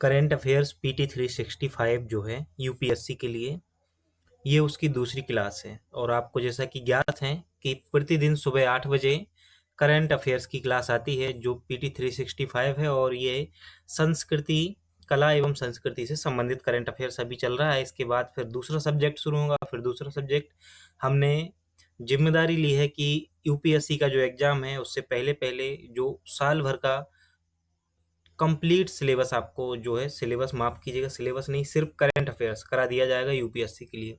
Current affairs PT 365 जो है UPSC के लिए, ये उसकी दूसरी क्लास है। और आपको जैसा कि ज्ञात है कि प्रतिदिन सुबह 8 बजे करंट अफेयर्स की क्लास आती है जो पीटी 365 है, और ये संस्कृति, कला एवं संस्कृति से संबंधित करंट अफेयर्स अभी चल रहा है। इसके बाद फिर दूसरा सब्जेक्ट शुरू होगा, फिर दूसरा सब्जेक्ट। हमने जिम्मेदारी ली है कि यूपीएससी का जो एग्जाम है उससे पहले पहले जो साल भर का कंप्लीट सिलेबस, आपको जो है सिलेबस, माफ कीजिएगा सिलेबस नहीं, सिर्फ करंट अफेयर्स करा दिया जाएगा यूपीएससी के लिए।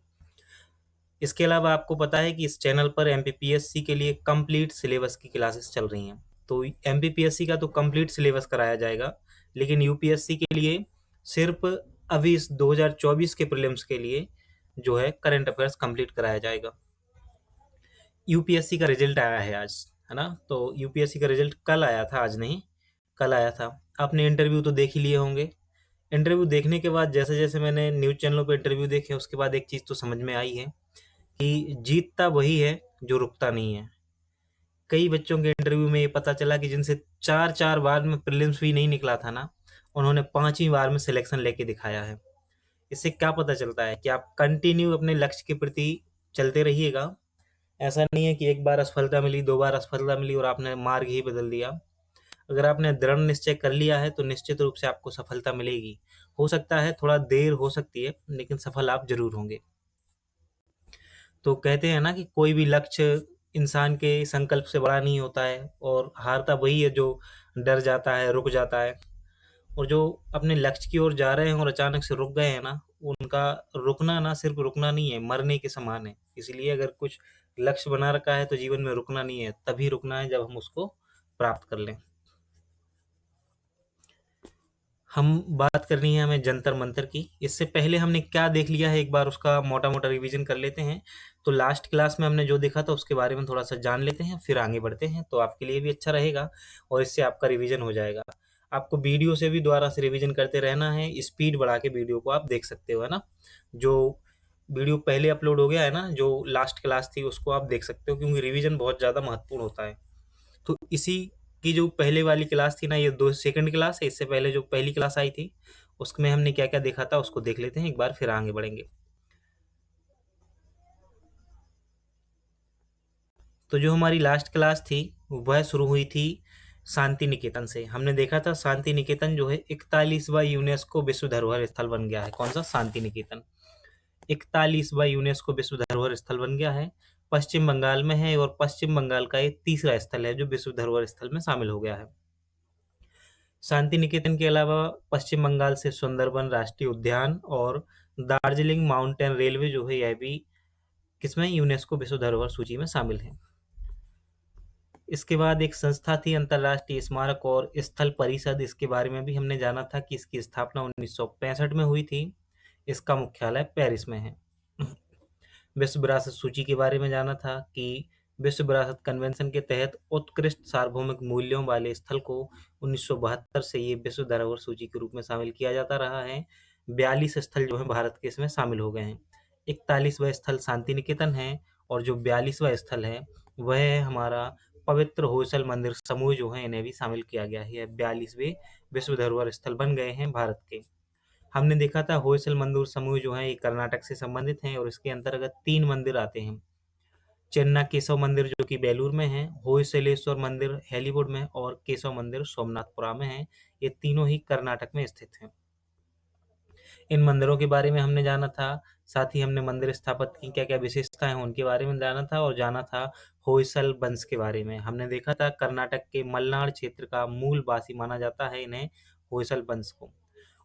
इसके अलावा आपको पता है कि इस चैनल पर एमपीपीएससी के लिए कंप्लीट सिलेबस की क्लासेस चल रही हैं। तो एमपीपीएससी का तो कंप्लीट सिलेबस कराया जाएगा, लेकिन यूपीएससी के लिए सिर्फ अभी इस 2024 के प्रीलिम्स के लिए जो है करंट अफेयर्स कंप्लीट कराया जाएगा। यूपीएससी का रिजल्ट आया है आज, है ना। तो यूपीएससी का रिजल्ट कल आया था, आज नहीं, कल आया था। आपने इंटरव्यू तो देख ही लिए होंगे। इंटरव्यू देखने के बाद जैसे जैसे मैंने न्यूज़ चैनलों पर इंटरव्यू देखे, उसके बाद एक चीज़ तो समझ में आई है कि जीतता वही है जो रुकता नहीं है। कई बच्चों के इंटरव्यू में ये पता चला कि जिनसे 4-4 बार में प्रीलिम्स भी नहीं निकला था ना, उन्होंने 5वीं बार में सिलेक्शन लेके दिखाया है। इससे क्या पता चलता है कि आप कंटिन्यू अपने लक्ष्य के प्रति चलते रहिएगा। ऐसा नहीं है कि एक बार असफलता मिली, 2 बार असफलता मिली और आपने मार्ग ही बदल दिया। अगर आपने दृढ़ निश्चय कर लिया है तो निश्चित रूप से आपको सफलता मिलेगी। हो सकता है थोड़ा देर हो सकती है, लेकिन सफल आप जरूर होंगे। तो कहते हैं ना कि कोई भी लक्ष्य इंसान के संकल्प से बड़ा नहीं होता है, और हारता वही है जो डर जाता है, रुक जाता है। और जो अपने लक्ष्य की ओर जा रहे हैं और अचानक से रुक गए हैं ना, उनका रुकना ना सिर्फ रुकना नहीं है, मरने के समान है। इसलिए अगर कुछ लक्ष्य बना रखा है तो जीवन में रुकना नहीं है, तभी रुकना है जब हम उसको प्राप्त कर लें। हम बात करनी है हमें जंतर मंतर की। इससे पहले हमने क्या देख लिया है, एक बार उसका मोटा मोटा रिवीजन कर लेते हैं। तो लास्ट क्लास में हमने जो देखा था उसके बारे में थोड़ा सा जान लेते हैं, फिर आगे बढ़ते हैं, तो आपके लिए भी अच्छा रहेगा और इससे आपका रिवीजन हो जाएगा। आपको वीडियो से भी दोबारा से रिवीजन करते रहना है, स्पीड बढ़ा के वीडियो को आप देख सकते हो, है ना। जो वीडियो पहले अपलोड हो गया है ना, जो लास्ट क्लास थी, उसको आप देख सकते हो, क्योंकि रिवीजन बहुत ज़्यादा महत्वपूर्ण होता है। तो इसी की जो पहले वाली क्लास थी ना, ये दो सेकंड क्लास है। इससे पहले जो पहली क्लास आई थी उसमें हमने क्या क्या देखा था उसको देख लेते हैं एक बार, फिर आगे बढ़ेंगे। तो जो हमारी लास्ट क्लास थी वह शुरू हुई थी शांति निकेतन से। हमने देखा था शांति निकेतन जो है 41वां यूनेस्को विश्व धरोहर स्थल बन गया है। कौन सा? शांति निकेतन 41वां यूनेस्को विश्व धरोहर स्थल बन गया है। पश्चिम बंगाल में है, और पश्चिम बंगाल का ये तीसरा स्थल है जो विश्व धरोहर स्थल में शामिल हो गया है। शांति निकेतन के अलावा पश्चिम बंगाल से सुंदरबन राष्ट्रीय उद्यान और दार्जिलिंग माउंटेन रेलवे जो है, यह भी किसमें? यूनेस्को विश्व धरोहर सूची में शामिल है। इसके बाद एक संस्था थी अंतर्राष्ट्रीय स्मारक और स्थल परिषद। इसके बारे में भी हमने जाना था कि इसकी स्थापना 1965 में हुई थी। इसका मुख्यालय पेरिस में है। विश्व विरासत सूची के बारे में जाना था कि विश्व विरासत कन्वेंशन के तहत उत्कृष्ट सार्वभौमिक मूल्यों वाले स्थल को 1972 से ये विश्व धरोहर सूची के रूप में शामिल किया जाता रहा है। 42 स्थल जो है भारत के इसमें शामिल हो गए हैं। 41वां स्थल शांति निकेतन है, और जो 42वां स्थल है वह है हमारा पवित्र होयसल मंदिर समूह जो है, इन्हें भी शामिल किया गया है। 42वें विश्व धरोहर स्थल बन गए हैं भारत के। हमने देखा था होयसल मंदिर समूह जो है ये कर्नाटक से संबंधित हैं, और इसके अंतर्गत 3 मंदिर आते हैं। चेन्ना केशव मंदिर जो कि बेलूर में है, होयसलेश्वर मंदिर हेलीवुड में, और केशव मंदिर सोमनाथपुरा में है। ये तीनों ही कर्नाटक में स्थित हैं। इन मंदिरों के बारे में हमने जाना था। साथ ही हमने मंदिर स्थापत्य की क्या क्या विशेषताएं हैं उनके बारे में जाना था, और जाना था होयसल वंश के बारे में। हमने देखा था कर्नाटक के मलनाड क्षेत्र का मूल वासी माना जाता है इन्हें, होयसल वंश को।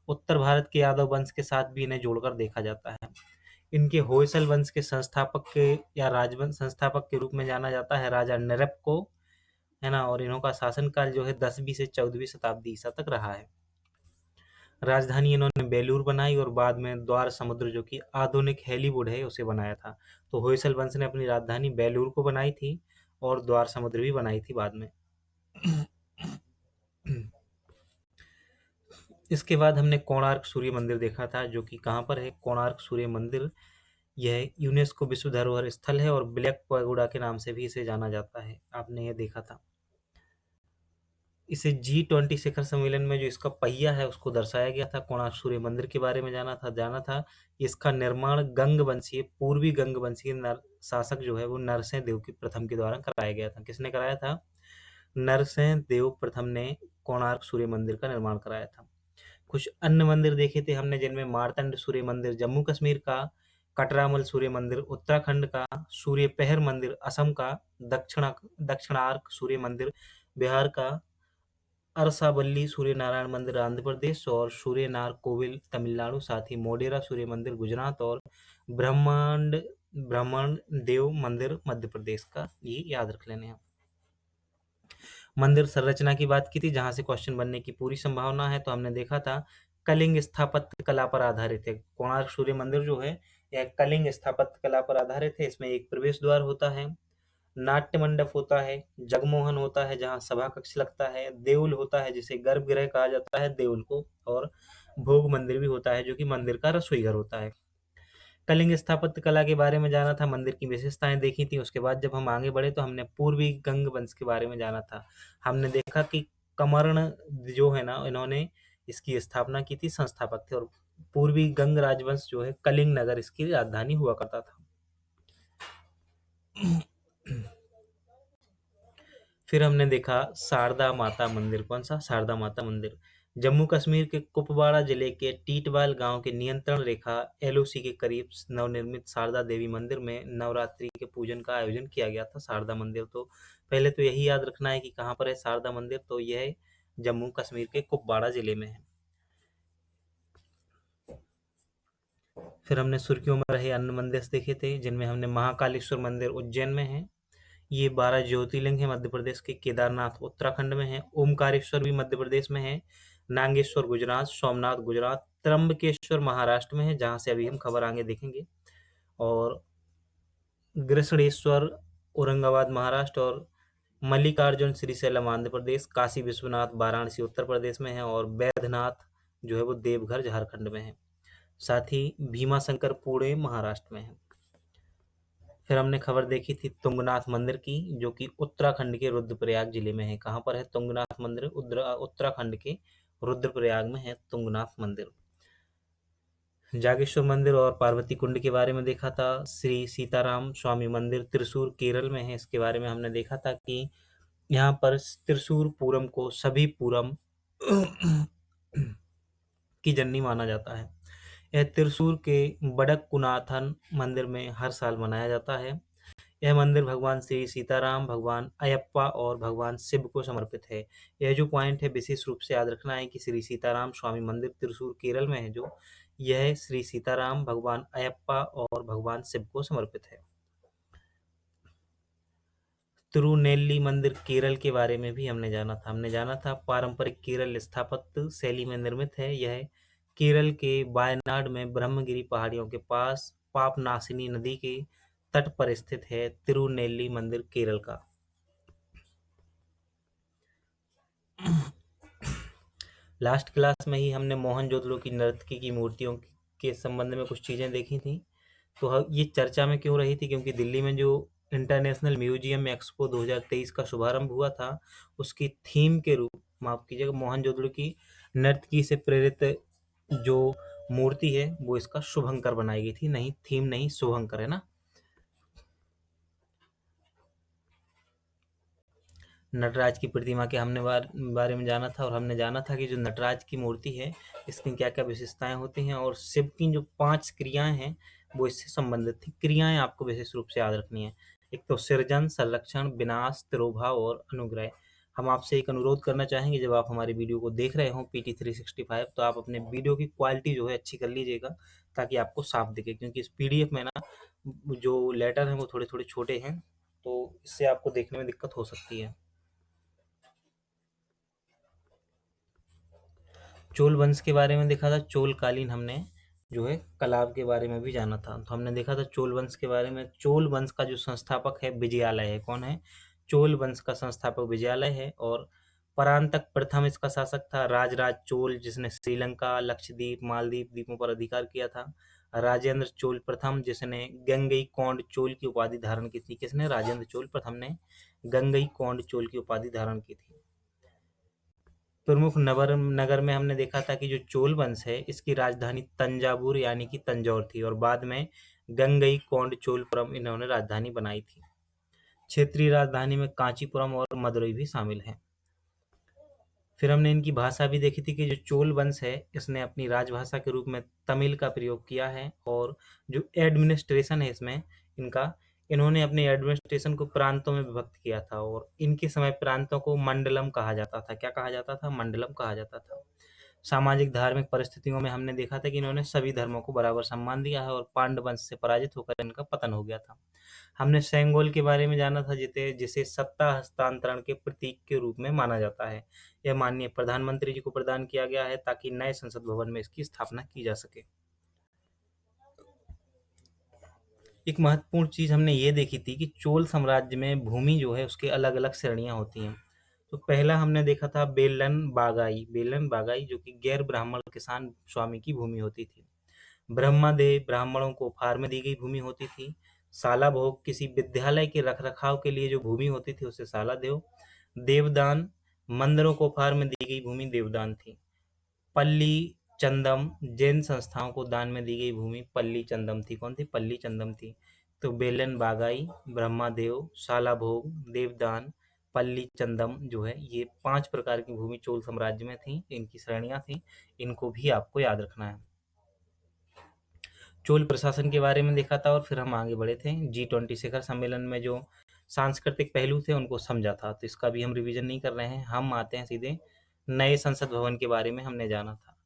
उत्तर भारत के यादव वंश के साथ भी इन्हें जोड़कर देखा जाता है। इनके होयसल वंश के संस्थापक के या राजवंश संस्थापक के रूप में जाना जाता है राजा नरप को, है ना। और इन्हों का शासनकाल जो है 10वीं से 14वीं शताब्दी ईसा तक रहा है। राजधानी इन्होंने बेलूर बनाई, और बाद में द्वार समुद्र जो कि आधुनिक हेलीवुड है उसे बनाया था। तो होयसल वंश ने अपनी राजधानी बेलूर को बनाई थी, और द्वार समुद्र भी बनाई थी बाद में। इसके बाद हमने कोणार्क सूर्य मंदिर देखा था, जो कि कहाँ पर है? कोणार्क सूर्य मंदिर यह यूनेस्को विश्व धरोहर स्थल है, और ब्लैक पैगोडा के नाम से भी इसे जाना जाता है। आपने यह देखा था। इसे G20 शिखर सम्मेलन में जो इसका पहिया है उसको दर्शाया गया था। कोणार्क सूर्य मंदिर के बारे में जाना था। इसका निर्माण गंगवंशीय पूर्वी गंगवंशीय शासक जो है वो नरसिंह देव की प्रथम के द्वारा कराया गया था। किसने कराया था? नरसिंह देव प्रथम ने कोणार्क सूर्य मंदिर का निर्माण कराया था। कुछ अन्य मंदिर देखे थे हमने जिनमें मार्तंड सूर्य मंदिर जम्मू कश्मीर का, कटरामल सूर्य मंदिर उत्तराखंड का, सूर्य पहर मंदिर असम का, दक्षिणार्क सूर्य मंदिर बिहार का, अरसावल्ली सूर्य नारायण मंदिर आंध्र प्रदेश और सूर्यनार कोविल तमिलनाडु, साथ ही मोढेरा सूर्य मंदिर गुजरात और ब्रह्मांड देव मंदिर मध्य प्रदेश का। ये याद रख लेने हैं। मंदिर संरचना की बात की थी जहां से क्वेश्चन बनने की पूरी संभावना है, तो हमने देखा था कलिंग स्थापत्य कला पर आधारित है। कोणार्क सूर्य मंदिर जो है यह कलिंग स्थापत्य कला पर आधारित है। इसमें एक प्रवेश द्वार होता है, नाट्य मंडप होता है, जगमोहन होता है जहां सभा कक्ष लगता है, देउल होता है जिसे गर्भगृह कहा जाता है देउल को, और भोग मंदिर भी होता है जो कि मंदिर का रसोई घर होता है। कलिंग स्थापत्य कला के बारे में जाना था, मंदिर की विशेषताएं देखी थी। उसके बाद जब हम आगे बढ़े तो हमने पूर्वी गंग वंश के बारे में जाना था। हमने देखा कि कमर्ण जो है ना, इन्होंने इसकी स्थापना की थी, संस्थापक थे, और पूर्वी गंग राजवंश जो है कलिंग नगर इसकी राजधानी हुआ करता था। फिर हमने देखा शारदा माता मंदिर। कौन सा? शारदा माता मंदिर जम्मू कश्मीर के कुपवाड़ा जिले के टीटवाल गांव के नियंत्रण रेखा एलओसी के करीब नवनिर्मित शारदा देवी मंदिर में नवरात्रि के पूजन का आयोजन किया गया था। शारदा मंदिर, तो पहले तो यही याद रखना है कि कहाँ पर है शारदा मंदिर, तो यह जम्मू कश्मीर के कुपवाड़ा जिले में है। फिर हमने सुर्खियों में रहे अन्य मंदिर देखे थे जिनमें हमने महाकालेश्वर मंदिर उज्जैन में है, ये 12 ज्योतिर्लिंग है मध्य प्रदेश के, केदारनाथ उत्तराखंड में है, ओमकारेश्वर भी मध्य प्रदेश में है, नागेश्वर गुजरात, सोमनाथ गुजरात, त्र्यंबकेश्वर महाराष्ट्र में है जहां से अभी हम खबर आगे देखेंगे, और गृषणेश्वर औरंगाबाद महाराष्ट्र, और मल्लिकार्जुन श्रीशैलम आंध्र प्रदेश, काशी विश्वनाथ वाराणसी उत्तर प्रदेश में है, और बैद्यनाथ जो है वो देवघर झारखंड में है, साथ ही भीमाशंकर पुणे महाराष्ट्र में है। फिर हमने खबर देखी थी तुंगनाथ मंदिर की जो कि उत्तराखंड के रुद्रप्रयाग जिले में है। कहाँ पर है तुंगनाथ मंदिर? उत्तराखंड के रुद्रप्रयाग में है तुंगनाथ मंदिर। जागेश्वर मंदिर और पार्वती कुंड के बारे में देखा था। श्री सीताराम स्वामी मंदिर त्रिशूर केरल में है, इसके बारे में हमने देखा था कि यहाँ पर त्रिशूर पूरम को सभी पूरम की जननी माना जाता है। यह त्रिशूर के बड़कुनाथन मंदिर में हर साल मनाया जाता है। यह मंदिर भगवान श्री सीताराम, भगवान अयप्पा और भगवान शिव को समर्पित है। यह जो पॉइंट है विशेष रूप से याद रखना है कि श्री सीताराम स्वामी मंदिर त्रिशूर केरल में है, जो यह श्री सीताराम, भगवान अयप्पा और भगवान शिव को समर्पित है। तिरुनेल्ली मंदिर केरल के बारे में भी हमने जाना था पारंपरिक केरल स्थापत्य शैली में निर्मित है। यह केरल के वायनाड में ब्रह्मगिरी पहाड़ियों के पास पापनाशिनी नदी के तट पर स्थित है। तिरुनेल्ली मंदिर केरल का। लास्ट क्लास में ही हमने मोहनजोदड़ो की नर्तकी की मूर्तियों के संबंध में कुछ चीजें देखी थी। तो ये चर्चा में क्यों रही थी? क्योंकि दिल्ली में जो इंटरनेशनल म्यूजियम एक्सपो 2023 का शुभारंभ हुआ था, उसकी थीम के रूप, माफ कीजिएगा, मोहनजोदड़ो की नर्तकी से प्रेरित जो मूर्ति है वो इसका शुभंकर बनाई गई थी। नहीं, थीम नहीं, शुभंकर है ना। नटराज की प्रतिमा के हमने बारे में जाना था, और हमने जाना था कि जो नटराज की मूर्ति है इसकी क्या क्या विशेषताएं होती हैं, और शिव की जो 5 क्रियाएं हैं वो इससे संबंधित थी। क्रियाएं आपको विशेष रूप से याद रखनी है। एक तो सृजन, संरक्षण, विनाश, तिरोभाव और अनुग्रह। हम आपसे एक अनुरोध करना चाहेंगे, जब आप हमारी वीडियो को देख रहे हो PT 365, तो आप अपने वीडियो की क्वालिटी जो है अच्छी कर लीजिएगा ताकि आपको साफ दिखे, क्योंकि इस PDF में ना जो लेटर हैं वो थोड़े थोड़े छोटे हैं, तो इससे आपको देखने में दिक्कत हो सकती है। चोल वंश के बारे में देखा था। चोल कालीन हमने जो है कलाव के बारे में भी जाना था। तो हमने देखा था चोल वंश के बारे में। चोल वंश का जो संस्थापक है विजयालय है। कौन है? चोल वंश का संस्थापक विजयालय है। और परांतक प्रथम इसका शासक था राजराज चोल, जिसने श्रीलंका, लक्षद्वीप, मालदीव द्वीपों पर अधिकार किया था। राजेंद्र चोल प्रथम, जिसने गंगईकोंड चोल की उपाधि धारण की थी। किसने? राजेंद्र चोल प्रथम ने गंगईकोंड चोल की उपाधि धारण की थी। प्रमुख नगर में हमने देखा था कि जो चोल वंश है इसकी राजधानी तंजावुर यानी कि तंजौर थी और बाद में गंगईकोंड चोलपुरम इन्होंने राजधानी बनाई थी। क्षेत्रीय राजधानी में कांचीपुरम और मदुरई भी शामिल है। फिर हमने इनकी भाषा भी देखी थी कि जो चोल वंश है इसने अपनी राजभाषा के रूप में तमिल का प्रयोग किया है और जो एडमिनिस्ट्रेशन है इसमें इन्होंने अपने एडमिनिस्ट्रेशन को प्रांतों में विभक्त किया था और इनके समय प्रांतों को मंडलम कहा जाता था। क्या कहा जाता था? मंडलम कहा जाता था। सामाजिक धार्मिक परिस्थितियों में हमने देखा था कि इन्होंने सभी धर्मों को बराबर सम्मान दिया है और पांडव वंश से पराजित होकर इनका पतन हो गया था। हमने सेंगोल के बारे में जाना था जिसे सत्ता हस्तांतरण के प्रतीक के रूप में माना जाता है। यह माननीय प्रधानमंत्री जी को प्रदान किया गया है ताकि नए संसद भवन में इसकी स्थापना की जा सके। एक महत्वपूर्ण चीज हमने ये देखी थी कि चोल साम्राज्य में भूमि जो है उसके अलग अलग श्रेणियां होती हैं। तो पहला हमने देखा था बेलन बागाई जो कि गैर ब्राह्मण किसान स्वामी की भूमि होती थी। ब्रह्मदेव ब्राह्मणों को उपहार में दी गई भूमि होती थी। साला भोग किसी विद्यालय के रखरखाव के लिए जो भूमि होती थी उसे साला देव। देवदान मंदिरों को उपहार में दी गई भूमि देवदान थी। पल्ली चंदम जैन संस्थाओं को दान में दी गई भूमि पल्ली चंदम थी। कौन थी? पल्ली चंदम थी। तो बेलन बागाई, ब्रह्मादेव, साला भोग, देवदान, पल्ली चंदम जो है ये 5 प्रकार की भूमि चोल साम्राज्य में थी। इनकी श्रेणियां थी, इनको भी आपको याद रखना है। चोल प्रशासन के बारे में देखा था और फिर हम आगे बढ़े थे। G20 शिखर सम्मेलन में जो सांस्कृतिक पहलू थे उनको समझा था, तो इसका भी हम रिवीजन नहीं कर रहे हैं। हम आते हैं सीधे नए संसद भवन के बारे में हमने जाना था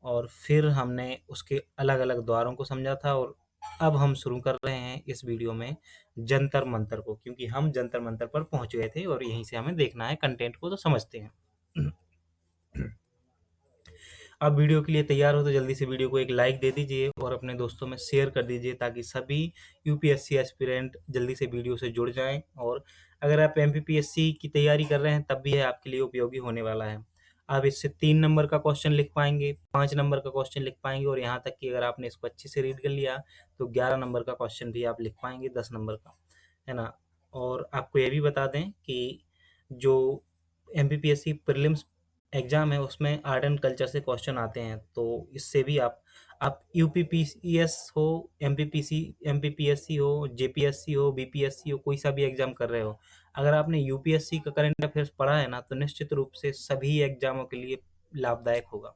और फिर हमने उसके अलग अलग द्वारों को समझा था और अब हम शुरू कर रहे हैं इस वीडियो में जंतर मंतर को, क्योंकि हम जंतर मंतर पर पहुंच गए थे और यहीं से हमें देखना है कंटेंट को, तो समझते हैं। अब वीडियो के लिए तैयार हो तो जल्दी से वीडियो को एक लाइक दे दीजिए और अपने दोस्तों में शेयर कर दीजिए ताकि सभी यूपीएससी एस्पिरेंट जल्दी से वीडियो से जुड़ जाएं। और अगर आप एमपीपीएससी की तैयारी कर रहे हैं तब भी यह आपके लिए उपयोगी होने वाला है। आप इससे 3 नंबर का क्वेश्चन लिख पाएंगे, 5 नंबर का क्वेश्चन लिख पाएंगे और यहाँ तक कि अगर आपने इसको अच्छे से रीड कर लिया तो 11 नंबर का क्वेश्चन भी आप लिख पाएंगे, 10 नंबर का, है ना। और आपको ये भी बता दें कि जो एमपीपीएससी प्रीलिम्स एग्जाम है उसमें आर्ट एंड कल्चर से क्वेश्चन आते हैं, तो इससे भी आप यूपीपीएस हो, एमपीपीएससी हो, जेपीएससी हो, बीपीएससी हो, कोई सा भी एग्जाम कर रहे हो, अगर आपने यूपीएससी का करंट अफेयर्स पढ़ा है ना तो निश्चित रूप से सभी एग्जामों के लिए लाभदायक होगा।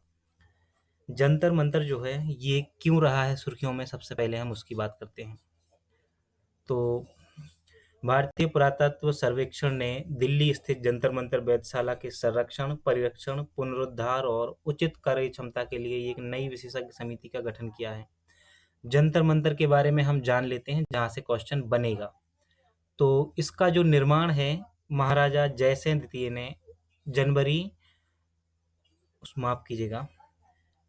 जंतर मंतर जो है ये क्यों रहा है सुर्खियों में, सबसे पहले हम उसकी बात करते हैं। तो भारतीय पुरातत्व सर्वेक्षण ने दिल्ली स्थित जंतर मंतर वेधशाला के संरक्षण, परिरक्षण, पुनरुद्धार और उचित कार्य क्षमता के लिए एक नई विशेषज्ञ समिति का गठन किया है। जंतर मंतर के बारे में हम जान लेते हैं जहां से क्वेश्चन बनेगा। तो इसका जो निर्माण है महाराजा जयसेन द्वितीय ने माफ कीजिएगा,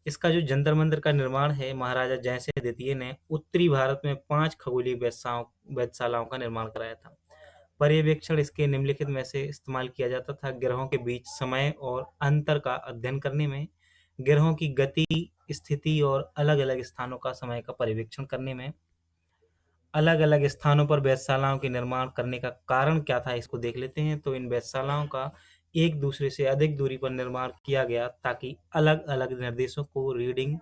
इसका जो जंतर मंतर का निर्माण है महाराजा जयसेन द्वितीय ने उत्तरी भारत में 5 खगोलीय वेधशालाओं का निर्माण कराया था। पर्यवेक्षण इसके निम्नलिखित में से इस्तेमाल किया जाता था: ग्रहों के बीच समय और अंतर का अध्ययन करने में, ग्रहों की गति, स्थिति और अलग अलग स्थानों का समय का पर्यवेक्षण करने में। अलग अलग स्थानों पर वेधशालाओं के निर्माण करने का कारण क्या था इसको देख लेते हैं। तो इन वेधशालाओं का एक दूसरे से अधिक दूरी पर निर्माण किया गया ताकि अलग अलग निर्देशों को रीडिंग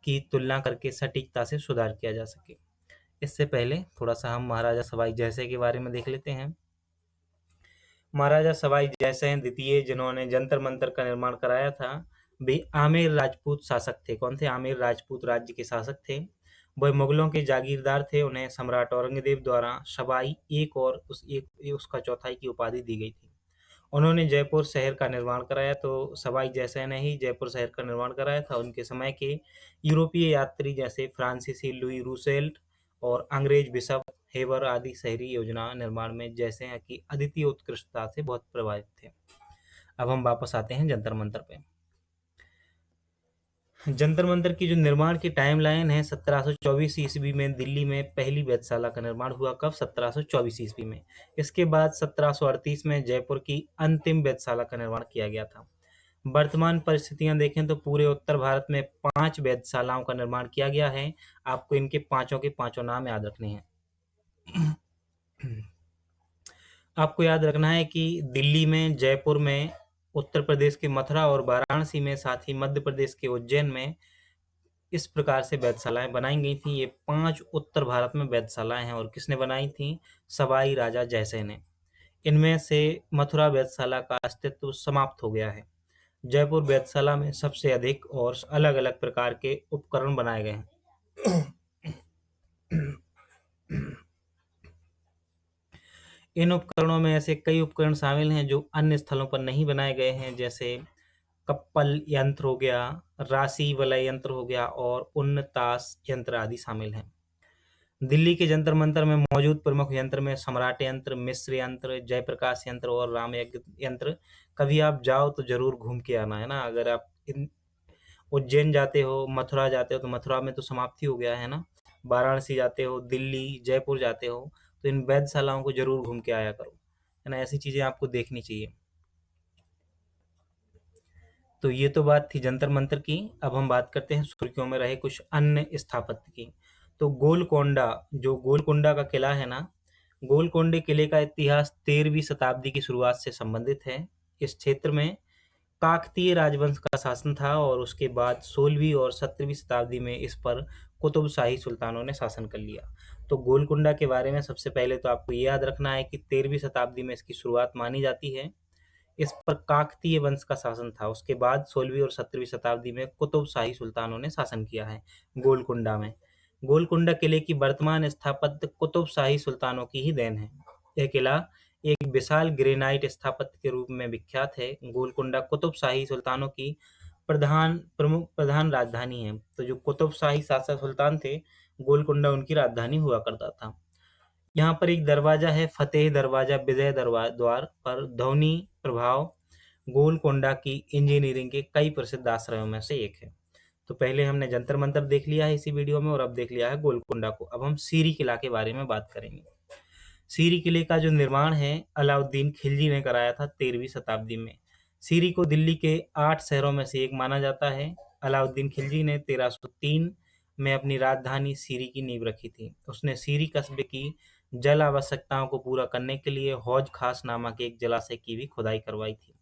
की तुलना करके सटीकता से सुधार किया जा सके। इससे पहले थोड़ा सा हम महाराजा सवाई जयसिंह के बारे में देख लेते हैं। महाराजा सवाई जयसिंह द्वितीय जिन्होंने जंतर मंतर का निर्माण कराया था, वे आमेर राजपूत शासक थे। कौन थे? आमेर राजपूत राज्य के शासक थे। वह मुगलों के जागीरदार थे। उन्हें सम्राट औरंगजेब द्वारा सवाई एक और उसका चौथाई की उपाधि दी गई थी। उन्होंने जयपुर शहर का निर्माण कराया। तो सवाई जयसिंह ने ही जयपुर शहर का निर्माण कराया था। उनके समय के यूरोपीय यात्री जैसे फ्रांसीसी लुई रूसेल्ट और अंग्रेज बिशप हेबर आदि शहरी योजना निर्माण में जयसिंह की अद्वितीय उत्कृष्टता से बहुत प्रभावित थे। अब हम वापस आते हैं जंतर मंतर पे। जंतर मंतर की जो निर्माण की टाइमलाइन है, 1724 ईस्वी में दिल्ली में पहली वेधशाला का निर्माण हुआ। कब? 1724 ईस्वी में। इसके बाद 1738 में जयपुर की अंतिम वेधशाला का निर्माण किया गया था। वर्तमान परिस्थितियां देखें तो पूरे उत्तर भारत में 5 वेधशालाओं का निर्माण किया गया है। आपको इनके पांचों के पांचों नाम याद रखने हैं। आपको याद रखना है कि दिल्ली में, जयपुर में उत्तर प्रदेश के मथुरा और वाराणसी में, साथ ही मध्य प्रदेश के उज्जैन में इस प्रकार से वेधशालाएं बनाई गई थी। ये 5 उत्तर भारत में वेधशालाएं हैं और किसने बनाई थी? सवाई राजा जयसिंह ने। इनमें से मथुरा वेधशाला का अस्तित्व समाप्त हो गया है। जयपुर वेधशाला में सबसे अधिक और अलग-अलग प्रकार के उपकरण बनाए गए हैं। इन उपकरणों में ऐसे कई उपकरण शामिल हैं जो अन्य स्थलों पर नहीं बनाए गए हैं, जैसे कप्पल यंत्र हो गया, राशि वलय यंत्र हो गया और उन्नतास यंत्र आदि शामिल हैं। दिल्ली के जंतर मंतर में मौजूद प्रमुख यंत्र में सम्राट यंत्र, मिस्र यंत्र, जयप्रकाश यंत्र और राम यंत्र। कभी आप जाओ तो जरूर घूम के आना, है ना। अगर आप उज्जैन जाते हो, मथुरा जाते हो तो मथुरा में तो समाप्ति हो गया है ना। वाराणसी जाते हो, दिल्ली, जयपुर जाते हो तो इन वेधशालाओं को जरूर घूम के आया करो, है ना। ऐसी चीजें आपको देखनी चाहिए। तो ये तो बात थी जंतर मंतर की। अब हम बात करते हैं सुर्खियों में रहे कुछ अन्य स्थापत्य की। तो गोलकोंडा, जो गोलकोंडा का किला है ना, गोलकोंडे किले का इतिहास 13वीं शताब्दी की शुरुआत से संबंधित है। इस क्षेत्र में काकतीय राजवंश का शासन था और उसके बाद 16वीं और 17वीं शताब्दी में इस पर कुतुब शाही सुल्तानों ने शासन कर लिया। तो गोलकुंडा के बारे में सबसे पहले तो आपको ये याद रखना है कि 13वीं शताब्दी में इसकी शुरुआत मानी जाती है। इस पर काकतीय वंश का शासन था। उसके बाद 16वीं और 17वीं शताब्दी में कुतुब शाही सुल्तानों ने शासन किया है गोलकुंडा में। गोलकुंडा किले की वर्तमान स्थापत्य कुतुब शाही सुल्तानों की ही देन है। यह किला एक विशाल ग्रेनाइट स्थापत्य के रूप में विख्यात है। गोलकुंडा कुतुब शाही सुल्तानों की प्रधान राजधानी है। तो जो कुतुब शाही शासक सुल्तान थे, गोलकुंडा उनकी राजधानी हुआ करता था। यहाँ पर एक दरवाजा है, फतेह दरवाजा, विजय द्वार पर ध्वनि प्रभाव गोलकोंडा की इंजीनियरिंग के कई प्रसिद्ध आश्रयों में से एक है। तो पहले हमने जंतर मंतर देख लिया है इसी वीडियो में और अब देख लिया है गोलकोंडा को। अब हम सीरी किला के बारे में बात करेंगे। सीरी किले का जो निर्माण है अलाउद्दीन खिलजी ने कराया था 13वीं शताब्दी में। सीरी को दिल्ली के 8 शहरों में से एक माना जाता है। अलाउद्दीन खिलजी ने 1303 में अपनी राजधानी सीरी की नींव रखी थी। उसने सीरी कस्बे की जल आवश्यकताओं को पूरा करने के लिए हौज खास नामक एक जलाशय की भी खुदाई करवाई थी।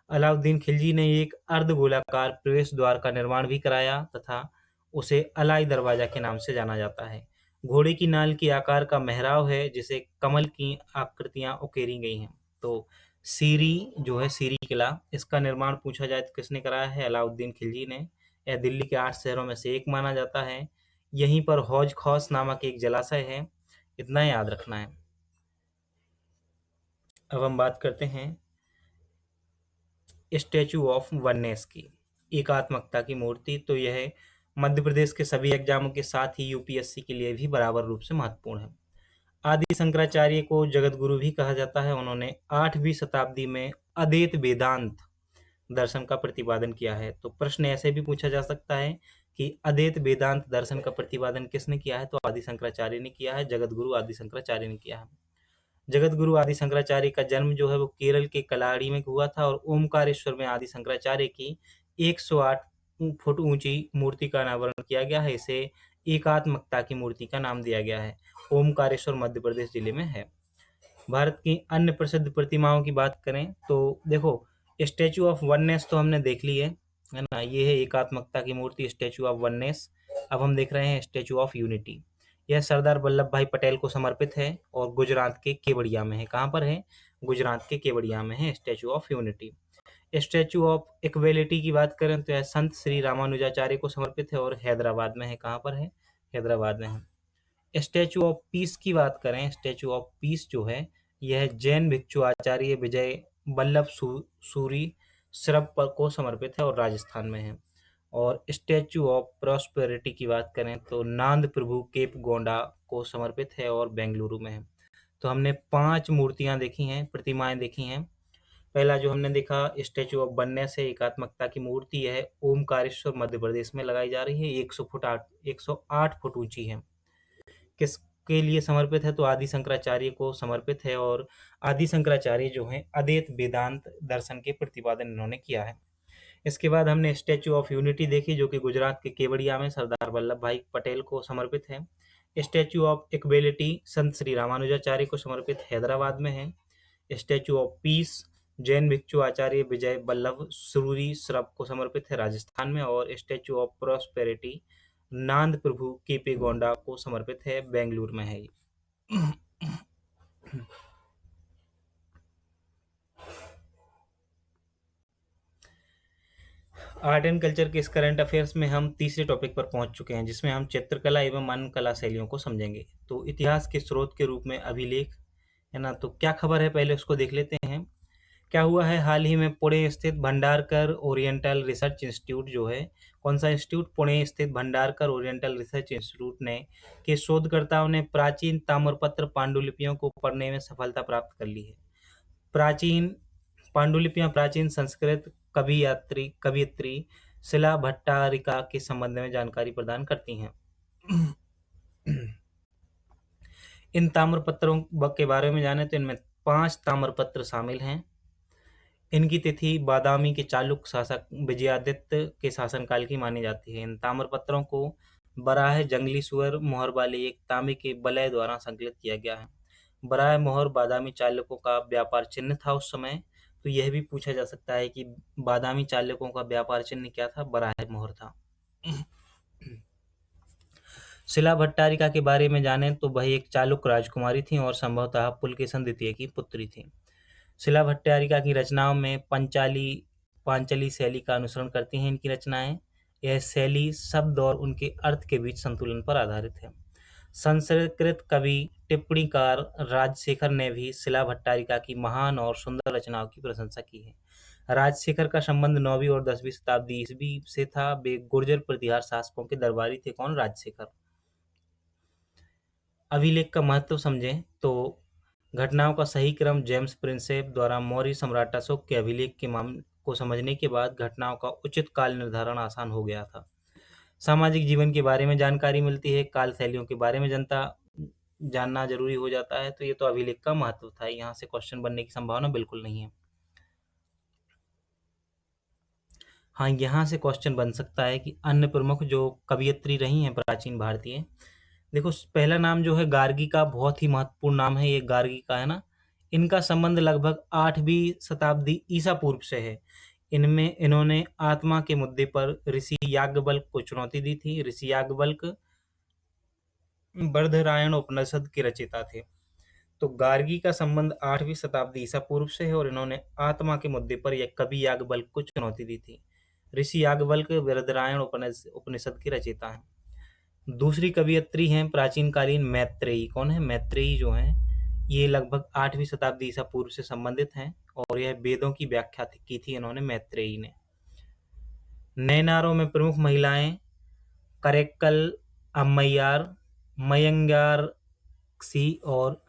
अलाउद्दीन खिलजी ने एक अर्धगोलाकार प्रवेश द्वार का निर्माण भी कराया तथा उसे अलाई दरवाजा के नाम से जाना जाता है। घोड़े की नाल के आकार का मेहराब है जिसे कमल की आकृतियां उकेरी गई हैं। तो सीरी जो है, सीरी किला, इसका निर्माण पूछा जाए तो किसने कराया है? अलाउद्दीन खिलजी ने। यह दिल्ली के 8 शहरों में से एक माना जाता है। यहीं पर हौज खौस नामक एक जलाशय है, इतना याद रखना है। अब हम बात करते हैं स्टैचू ऑफ वननेस की, एकात्मकता की मूर्ति। तो यह मध्य प्रदेश के सभी एग्जामों के साथ ही यूपीएससी के लिए भी बराबर रूप से महत्वपूर्ण है। आदि शंकराचार्य को जगत गुरु भी कहा जाता है। उन्होंने 8वीं शताब्दी में अद्वैत वेदांत दर्शन का प्रतिपादन किया है। तो प्रश्न ऐसे भी पूछा जा सकता है कि अद्वैत वेदांत दर्शन का प्रतिपादन किसने किया है? तो आदि शंकराचार्य ने किया है, जगत गुरु आदि शंकराचार्य ने किया है। जगत गुरु आदि शंकराचार्य का जन्म जो है वो केरल के कलाड़ी में हुआ था और ओमकारेश्वर में आदि शंकराचार्य की 108 फुट ऊंची मूर्ति का अनावरण किया गया है। इसे एकात्मकता की मूर्ति का नाम दिया गया है। ओमकारेश्वर मध्य प्रदेश जिले में है। भारत की अन्य प्रसिद्ध प्रतिमाओं की बात करें तो देखो, स्टैचू ऑफ वननेस तो हमने देख ली है ना। ये है एकात्मकता की मूर्ति, स्टैचू ऑफ वननेस। अब हम देख रहे हैं स्टैचू ऑफ यूनिटी। यह सरदार वल्लभ भाई पटेल को समर्पित है और गुजरात के केवड़िया में है। कहाँ पर है? गुजरात के केवड़िया में है statue of unity. Statue of equality की बात करें तो यह संत श्री रामानुजाचार्य को समर्पित है और हैदराबाद में है। कहाँ पर है? हैदराबाद में है। स्टैचू ऑफ पीस की बात करें, स्टैचू ऑफ पीस जो है यह जैन भिक्षु आचार्य विजय वल्लभ सूरी श्रब को समर्पित है और राजस्थान में है। और स्टैचू ऑफ प्रॉस्पेरिटी की बात करें तो नांद प्रभु केप गोंडा को समर्पित है और बेंगलुरु में है। तो हमने 5 मूर्तियां देखी हैं, प्रतिमाएं देखी हैं। पहला जो हमने देखा स्टैचू ऑफ वननेस है, एकात्मकता की मूर्ति है, ओमकारेश्वर मध्य प्रदेश में लगाई जा रही है। 108 फुट ऊंची है। किसके लिए समर्पित है? तो आदि शंकराचार्य को समर्पित है और आदि शंकराचार्य जो है अद्वैत वेदांत दर्शन के प्रतिपादन इन्होंने किया है। इसके बाद हमने स्टैचू ऑफ यूनिटी देखी जो कि गुजरात के केवड़िया में सरदार वल्लभ भाई पटेल को समर्पित है। स्टैचू ऑफ इक्वेलिटी संत श्री रामानुजाचार्य को समर्पित हैदराबाद में है। स्टैचू ऑफ पीस जैन भिक्षु आचार्य विजय वल्लभ सुरूरी श्रब को समर्पित है राजस्थान में, और स्टैचू ऑफ प्रॉस्पेरिटी नांद प्रभु केपे गौंडा को समर्पित है, बेंगलुरु में है ये। आर्ट एंड कल्चर के इस करंट अफेयर्स में हम तीसरे टॉपिक पर पहुंच चुके हैं, जिसमें हम चित्रकला एवं अन्य कला शैलियों को समझेंगे। तो इतिहास के स्रोत के रूप में अभिलेख है ना, तो क्या खबर है पहले उसको देख लेते हैं। क्या हुआ है, हाल ही में पुणे स्थित भंडारकर ओरिएंटल रिसर्च इंस्टीट्यूट जो है, कौन सा इंस्टीट्यूट, पुणे स्थित भंडारकर ओरिएंटल रिसर्च इंस्टीट्यूट ने के शोधकर्ताओं ने प्राचीन ताम्रपत्र पांडुलिपियों को पढ़ने में सफलता प्राप्त कर ली है। प्राचीन पांडुलिपियां प्राचीन संस्कृत कवियत्री शिला भट्टारिका के संबंध में जानकारी प्रदान करती हैं। इन ताम्रपत्रों के बारे में जाने तो इनमें 5 ताम्रपत्र शामिल हैं। इनकी तिथि बादामी के चालुक्य शासक विजयादित्य के शासनकाल की मानी जाती है। इन ताम्रपत्रों को बराह जंगली सुअर मोहर वाले एक तांबे के बलय द्वारा संकलित किया गया है। बराह मोहर बादामी चालुक्यों का व्यापार चिन्ह था उस समय, तो यह भी पूछा जा सकता है कि बादामी चालुक्यों का व्यापार चिन्ह क्या था, बराह मोहर था। शिला भट्टारिका के बारे में जाने तो वह एक चालुक्य राजकुमारी थी और संभवतः पुलकेशन द्वितीय की पुत्री थी। शिला भट्टारिका की रचनाओं में पांचाली शैली का अनुसरण करती हैं इनकी रचनाएं। यह शैली शब्द और उनके अर्थ के बीच संतुलन पर आधारित है। संस्कृत कवि टिप्पणीकार राजशेखर ने भी शिला भट्टारिका की महान और सुंदर रचनाओं की प्रशंसा की है। राजशेखर का संबंध 9वीं और 10वीं शताब्दी ईस्वी से था। वे गुर्जर प्रतिहार शासकों के दरबारी थे। कौन, राजशेखर। अभिलेख का महत्व समझें तो घटनाओं का सही क्रम जेम्स प्रिंसेप द्वारा मौर्य सम्राट अशोक के अभिलेख के मामले को समझने के बाद घटनाओं का उचित काल निर्धारण आसान हो गया था। सामाजिक जीवन के बारे में जानकारी मिलती है, काल शैलियों के बारे में जानना जरूरी हो जाता है। तो ये तो अभिलेख का महत्व था। यहाँ से क्वेश्चन बनने की संभावना बिल्कुल नहीं है। हाँ, यहाँ से क्वेश्चन बन सकता है कि अन्य प्रमुख जो कवियत्री रही हैं प्राचीन भारतीय, देखो पहला नाम जो है गार्गी का, बहुत ही महत्वपूर्ण नाम है ये, गार्गी का है ना। इनका संबंध लगभग 8वीं शताब्दी ईसा पूर्व से है। इन्होंने आत्मा के मुद्दे पर ऋषि याज्ञवल्क्य को चुनौती दी थी। ऋषि याज्ञवल्क्य बर्धरायण उपनिषद के रचयिता थे। तो गार्गी का संबंध 8वीं शताब्दी ईसा पूर्व से है और इन्होंने आत्मा के मुद्दे पर यह कवि याज्ञवल्क्य को चुनौती दी थी। ऋषि याज्ञवल्क्य बर्धरायण उपनिषद की रचयिता है। दूसरी कवियत्री हैं प्राचीन कालीन मैत्रेयी। कौन है, मैत्रेयी जो हैं, ये लगभग 8वीं शताब्दी ईसा पूर्व से संबंधित हैं और यह वेदों की व्याख्या की थी इन्होंने, मैत्रेयी ने। नैनारों में प्रमुख महिलाएं करेक्कल अम्मैयार, मयंगारक्सी और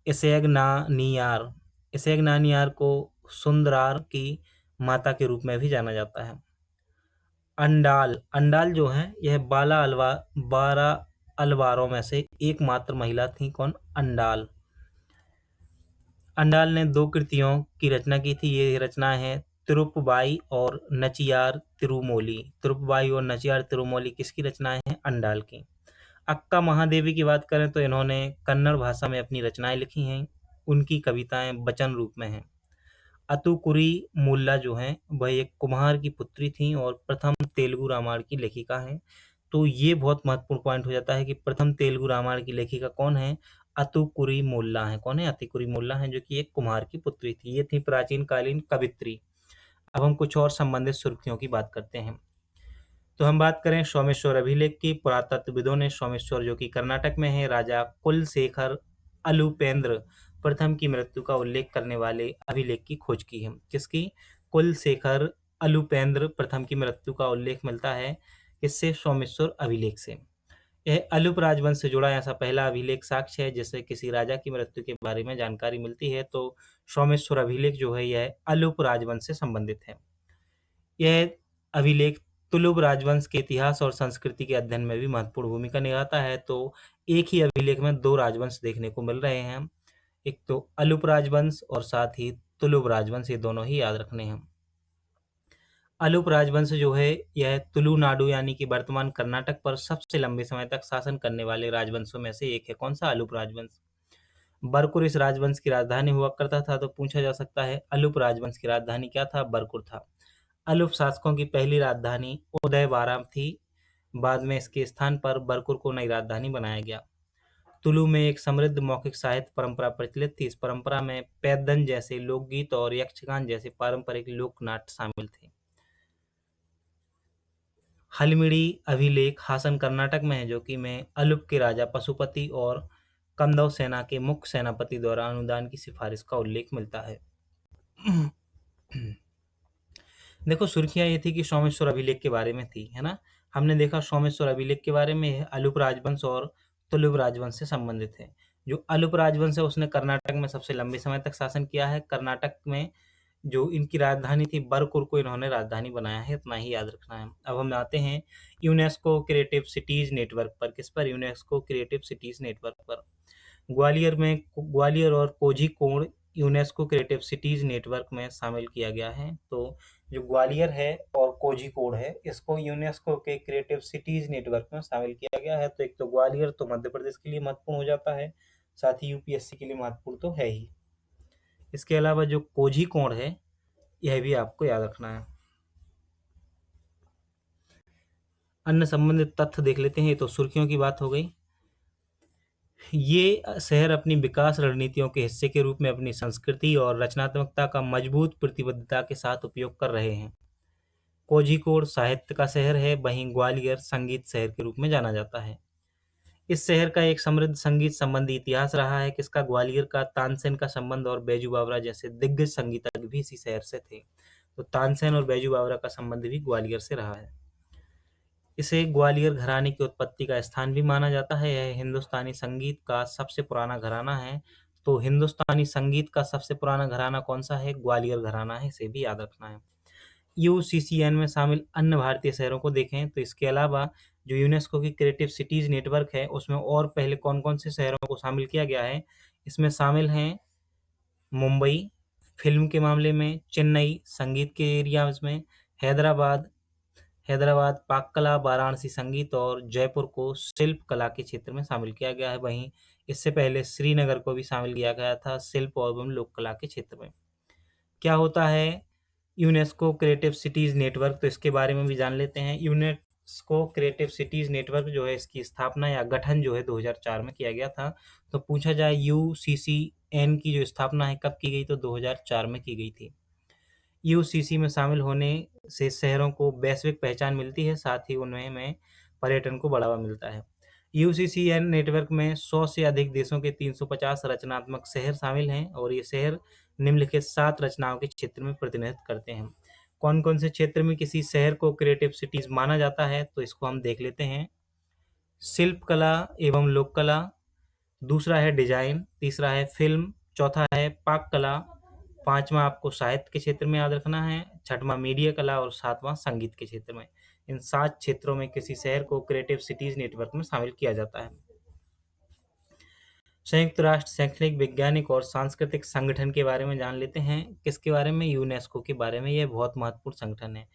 इसेगनानियार। इसेगनानियार को सुंदरार की माता के रूप में भी जाना जाता है। अंडाल जो है, यह 12 अलवारों में से एकमात्र महिला थी। कौन, अंडाल। अंडाल ने 2 कृतियों की रचना की थी। ये रचना है तिरुप्पावाई और नचियार तिरुमोली। तिरुप्पावाई और नचियार तिरुमोली किसकी रचनाएं हैं, अंडाल की। अक्का महादेवी की बात करें तो इन्होंने कन्नड़ भाषा में अपनी रचनाएं लिखी हैं। उनकी कविताएं वचन रूप में हैं। अतुकुरी मुल्ला जो हैं, वह एक कुम्हार की पुत्री थी और प्रथम तेलुगु रामायण की लेखिका हैं। तो ये बहुत महत्वपूर्ण पॉइंट हो जाता है कि प्रथम तेलुगु रामायण की लेखिका कौन है, अतुकुरी मुल्ला है। कौन है, अतिकुरी मुल्ला है, जो कि एक कुम्हार की पुत्री थी। ये थी प्राचीन कालीन कवित्री। अब हम कुछ और संबंधित सुर्खियों की बात करते हैं। तो हम बात करें सोमेश्वर अभिलेख की। पुरातत्वविदों ने सोमेश्वर, जो कि कर्नाटक में है, राजा कुलशेखर अलुपेंद्र प्रथम की मृत्यु का उल्लेख करने वाले अभिलेख की खोज की है। किसकी, कुलशेखर अलुपेंद्र प्रथम की मृत्यु का उल्लेख मिलता है इससे, सोमेश्वर अभिलेख से। यह अलुप राजवंश से जुड़ा ऐसा पहला अभिलेख साक्ष्य है जिससे किसी राजा की मृत्यु के बारे में जानकारी मिलती है। तो सोमेश्वर अभिलेख जो है यह अलुप राजवंश से संबंधित है। यह अभिलेख तुलुप राजवंश के इतिहास और संस्कृति के अध्ययन में भी महत्वपूर्ण भूमिका निभाता है। तो एक ही अभिलेख में 2 राजवंश देखने को मिल रहे हैं, एक तो अलुप राजवंश और साथ ही तुलुप राजवंश, ये दोनों ही याद रखने हैं। अलुप राजवंश जो है यह तुलुनाडु यानी कि वर्तमान कर्नाटक पर सबसे लंबे समय तक शासन करने वाले राजवंशों में से एक है। कौन सा, अलुप राजवंश। बरकुर इस राजवंश की राजधानी हुआ करता था। तो पूछा जा सकता है अलुप राजवंश की राजधानी क्या था? बरकुर था। अलुप शासकों की पहली राजधानी उदयबाराम थी। बाद में इसके स्थान पर बरकुर को नई राजधानी बनाया गया। तुलु में एक समृद्ध मौखिक साहित्य परंपरा प्रचलित थी। इस परंपरा में पैदन जैसे लोकगीत और यक्षगान जैसे पारंपरिक लोक नाट्य शामिल थे। हलमिडी अभिलेख हासन कर्नाटक में है, जो कि में अलुप के राजा पशुपति और कंदव सेना के मुख्य सेनापति द्वारा अनुदान की सिफारिश का उल्लेख मिलता है। देखो, सुर्खियां ये थी कि सोमेश्वर अभिलेख के बारे में थी, है ना। हमने देखा सोमेश्वर अभिलेख के बारे में अलुप राजवंश और तुलुप राजवंश से संबंधित है। जो अलुप राजवंश है उसने कर्नाटक में सबसे लंबे समय तक शासन किया है। कर्नाटक में जो इनकी राजधानी थी बरकुर को इन्होंने राजधानी बनाया है, इतना ही याद रखना है। अब हम आते हैं यूनेस्को क्रिएटिव सिटीज नेटवर्क पर। किस पर? यूनेस्को क्रिएटिव सिटीज नेटवर्क पर। ग्वालियर और Kozhikode UNESCO creative cities network में शामिल किया गया है। तो जो ग्वालियर है और कोझिकोड है, इसको यूनेस्को के क्रिएटिव सिटीज नेटवर्क में शामिल किया गया है। तो एक तो ग्वालियर तो मध्य प्रदेश के लिए महत्वपूर्ण हो जाता है, साथ ही यूपीएससी के लिए महत्वपूर्ण तो है ही। इसके अलावा जो कोझिकोड है, यह भी आपको याद रखना है। अन्य संबंधित तथ्य देख लेते हैं। तो सुर्खियों की बात हो गई। ये शहर अपनी विकास रणनीतियों के हिस्से के रूप में अपनी संस्कृति और रचनात्मकता का मजबूत प्रतिबद्धता के साथ उपयोग कर रहे हैं। कोझिकोड साहित्य का शहर है, वहीं ग्वालियर संगीत शहर के रूप में जाना जाता है। इस शहर का एक समृद्ध संगीत संबंधी इतिहास रहा है। किसका? ग्वालियर का। तानसेन का संबंध और बैजू बावरा जैसे दिग्गज संगीतज्ञ भी इसी शहर से थे। तो तानसेन और बैजू बावरा का संबंध भी ग्वालियर से रहा है। इसे ग्वालियर घराने की उत्पत्ति का स्थान भी माना जाता है। यह हिंदुस्तानी संगीत का सबसे पुराना घराना है। तो हिंदुस्तानी संगीत का सबसे पुराना घराना कौन सा है? ग्वालियर घराना है, इसे भी याद रखना है। यूसीसीएन में शामिल अन्य भारतीय शहरों को देखें तो इसके अलावा जो यूनेस्को की क्रिएटिव सिटीज नेटवर्क है उसमें और पहले कौन कौन से शहरों को शामिल किया गया है? इसमें शामिल हैं मुंबई फिल्म के मामले में, चेन्नई संगीत के एरियाज में, हैदराबाद पाक कला, वाराणसी संगीत और जयपुर को शिल्प कला के क्षेत्र में शामिल किया गया है। वहीं इससे पहले श्रीनगर को भी शामिल किया गया था शिल्प एवं लोक कला के क्षेत्र में। क्या होता है यूनेस्को क्रिएटिव सिटीज नेटवर्क? तो इसके बारे में भी जान लेते हैं। यूनेस्को क्रिएटिव सिटीज नेटवर्क जो है, इसकी स्थापना या गठन जो है 2004 में किया गया था। तो पूछा जाए यूसीसीएन की जो स्थापना है कब की गई? तो 2004 में की गई थी। यूसीसी में शामिल होने से शहरों को वैश्विक पहचान मिलती है, साथ ही उनमें पर्यटन को बढ़ावा मिलता है। यूसीसीएन नेटवर्क में 100 से अधिक देशों के 350 रचनात्मक शहर शामिल हैं और ये शहर निम्नलिखित 7 रचनाओं के क्षेत्र में प्रतिनिधित्व करते हैं। कौन कौन से क्षेत्र में किसी शहर को क्रिएटिव सिटीज माना जाता है? तो इसको हम देख लेते हैं। शिल्प कला एवं लोक कला, दूसरा है डिजाइन, तीसरा है फिल्म, चौथा है पाक कला, पांचवा आपको साहित्य के क्षेत्र में याद रखना है, छठवां मीडिया कला और सातवां संगीत के क्षेत्र में। इन 7 क्षेत्रों में किसी शहर को क्रिएटिव सिटीज नेटवर्क में शामिल किया जाता है। संयुक्त राष्ट्र शैक्षणिक वैज्ञानिक और सांस्कृतिक संगठन के बारे में जान लेते हैं। किसके बारे में? यूनेस्को के बारे में। यह बहुत महत्वपूर्ण संगठन है।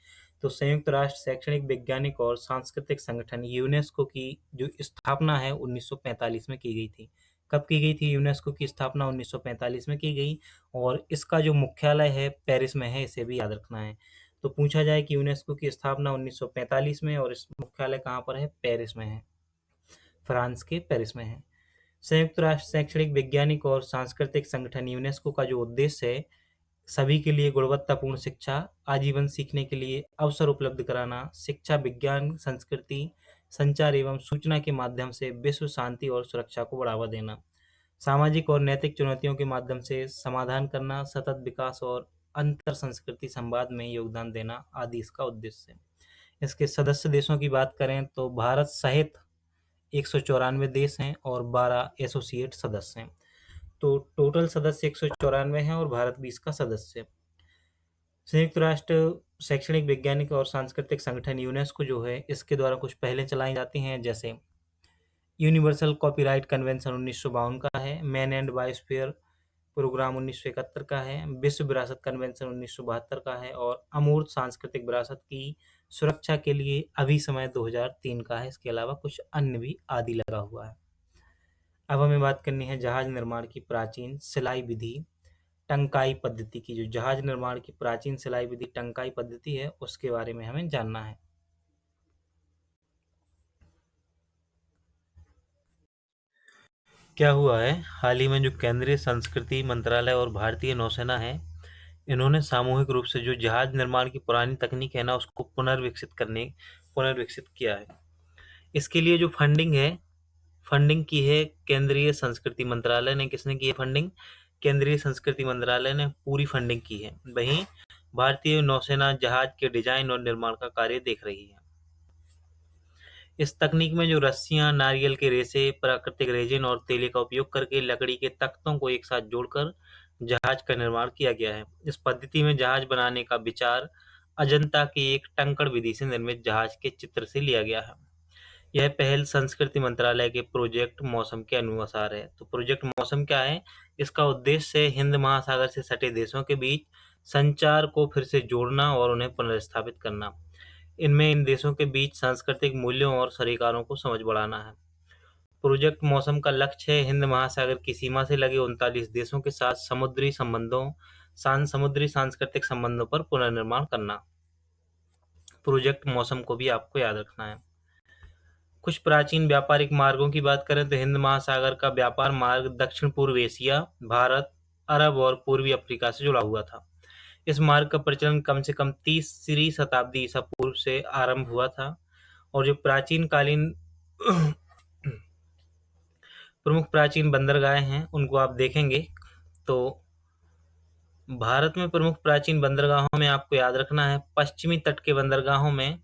तो संयुक्त राष्ट्र शैक्षणिक वैज्ञानिक और सांस्कृतिक संगठन यूनेस्को की जो स्थापना है 1945 में की गई थी। कब की गई थी? यूनेस्को की स्थापना 1945 में की गई और इसका जो मुख्यालय है पेरिस में है, इसे भी याद रखना है। तो पूछा जाए कि यूनेस्को की स्थापना 1945 में और इस मुख्यालय कहाँ पर है? पेरिस में है, फ्रांस के पेरिस में है। संयुक्त राष्ट्र शैक्षणिक वैज्ञानिक और सांस्कृतिक संगठन यूनेस्को का जो उद्देश्य है सभी के लिए गुणवत्तापूर्ण शिक्षा, आजीवन सीखने के लिए अवसर उपलब्ध कराना, शिक्षा, विज्ञान, संस्कृति, संचार एवं सूचना के माध्यम से विश्व शांति और सुरक्षा को बढ़ावा देना, सामाजिक और नैतिक चुनौतियों के माध्यम से समाधान करना, सतत विकास और अंतर संस्कृति संवाद में योगदान देना आदि इसका उद्देश्य है। इसके सदस्य देशों की बात करें तो भारत सहित 194 देश हैं और 12 एसोसिएट सदस्य हैं। तो टोटल सदस्य 194 हैं और भारत भी इसका सदस्य है। संयुक्त राष्ट्र शैक्षणिक वैज्ञानिक और सांस्कृतिक संगठन यूनेस्को जो है इसके द्वारा कुछ पहले चलाई जाती हैं, जैसे यूनिवर्सल कॉपीराइट कन्वेंशन 1952 का है, मैन एंड बायोस्फीयर प्रोग्राम 1971 का है, विश्व विरासत कन्वेंशन 1972 का है और अमूर्त सांस्कृतिक विरासत की सुरक्षा के लिए अभी समय 2003 का है। इसके अलावा कुछ अन्य भी आदि लगा हुआ है। अब हमें बात करनी है जहाज निर्माण की प्राचीन सिलाई विधि टंकाई पद्धति की। जो जहाज निर्माण की प्राचीन सिलाई विधि टंकाई पद्धति है उसके बारे में हमें जानना है। क्या हुआ है, हाल ही में जो केंद्रीय संस्कृति मंत्रालय और भारतीय नौसेना है, इन्होंने सामूहिक रूप से जो जहाज निर्माण की पुरानी तकनीक है ना उसको पुनर्विकसित किया है। इसके लिए जो फंडिंग की है केंद्रीय संस्कृति मंत्रालय ने। किसने की है फंडिंग? केंद्रीय संस्कृति मंत्रालय ने पूरी फंडिंग की है। वहीं भारतीय नौसेना जहाज के डिजाइन और निर्माण का कार्य देख रही है। इस तकनीक में जो रस्सियां, नारियल के रेशे, प्राकृतिक रेजिन और तेल का उपयोग करके लकड़ी के तख्तों को एक साथ जोड़कर जहाज का निर्माण किया गया है। इस पद्धति में जहाज बनाने का विचार अजंता की एक टंकण विधि से निर्मित जहाज के चित्र से लिया गया है। यह पहल संस्कृति मंत्रालय के प्रोजेक्ट मौसम के अनुसार है। तो प्रोजेक्ट मौसम क्या है? इसका उद्देश्य है हिंद महासागर से सटे देशों के बीच संचार को फिर से जोड़ना और उन्हें पुनर्स्थापित करना। इनमें इन देशों के बीच सांस्कृतिक मूल्यों और सरोकारों को समझ बढ़ाना है। प्रोजेक्ट मौसम का लक्ष्य है हिंद महासागर की सीमा से लगे 39 देशों के साथ समुद्री सांस्कृतिक संबंधों पर पुनर्निर्माण करना। प्रोजेक्ट मौसम को भी आपको याद रखना है। कुछ प्राचीन व्यापारिक मार्गों की बात करें तो हिंद महासागर का व्यापार मार्ग दक्षिण पूर्व एशिया, भारत, अरब और पूर्वी अफ्रीका से जुड़ा हुआ था। इस मार्ग का प्रचलन कम से कम 30वीं शताब्दी ईसा पूर्व से आरंभ हुआ था। और जो प्रमुख प्राचीन बंदरगाहें हैं उनको आप देखेंगे तो भारत में प्रमुख प्राचीन बंदरगाहों में आपको याद रखना है, पश्चिमी तट के बंदरगाहों में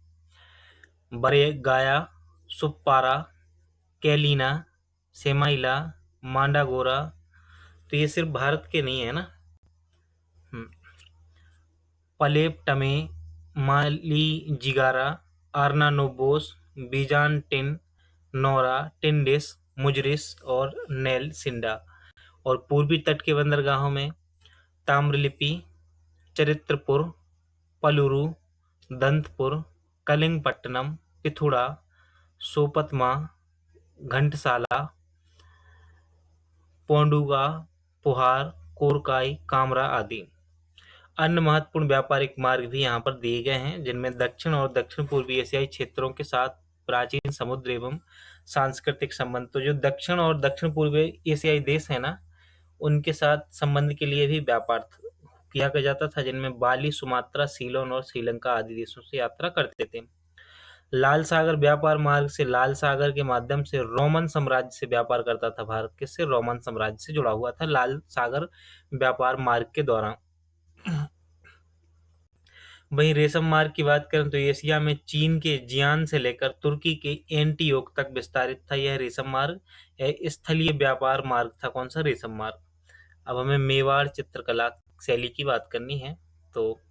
बरे गाया, सुप्पारा, कैलिना, सेमाइला, मांडागोरा। तो ये सिर्फ भारत के नहीं है ना। पलेप टमे, माली जिगारा, आर्नानोबोस, बीजान्टिन, नोरा, टिंडिस, मुजरिस और नेल सिंडा। और पूर्वी तट के बंदरगाहों में ताम्रलिप्ति, चरित्रपुर, पलुरु, दंतपुर, कलिंगपट्टनम, पिथुरा, सोपतमा, घंटसाला, पोंडुगा, पुहार, कोरकाई, कामरा आदि। अन्य महत्वपूर्ण व्यापारिक मार्ग भी यहाँ पर दिए गए हैं जिनमें दक्षिण और दक्षिण पूर्वी एशियाई क्षेत्रों के साथ प्राचीन समुद्र एवं सांस्कृतिक संबंध। तो जो दक्षिण और दक्षिण पूर्वी एशियाई देश है ना उनके साथ संबंध के लिए भी व्यापार किया जाता था, जिनमें बाली, सुमात्रा, सीलोन और श्रीलंका आदि देशों से यात्रा करते थे। लाल सागर व्यापार मार्ग से लाल सागर के माध्यम से रोमन साम्राज्य से व्यापार करता था भारत। किससे? रोमन साम्राज्य से जुड़ा हुआ था लाल सागर व्यापार मार्ग के दौरान। वहीं रेशम मार्ग की बात करें तो एशिया में चीन के जियान से लेकर तुर्की के एंटियोक तक विस्तारित था यह रेशम मार्ग। यह स्थलीय व्यापार मार्ग था। कौन सा? रेशम मार्ग। अब हमें मेवाड़ चित्रकला शैली की बात करनी है। तो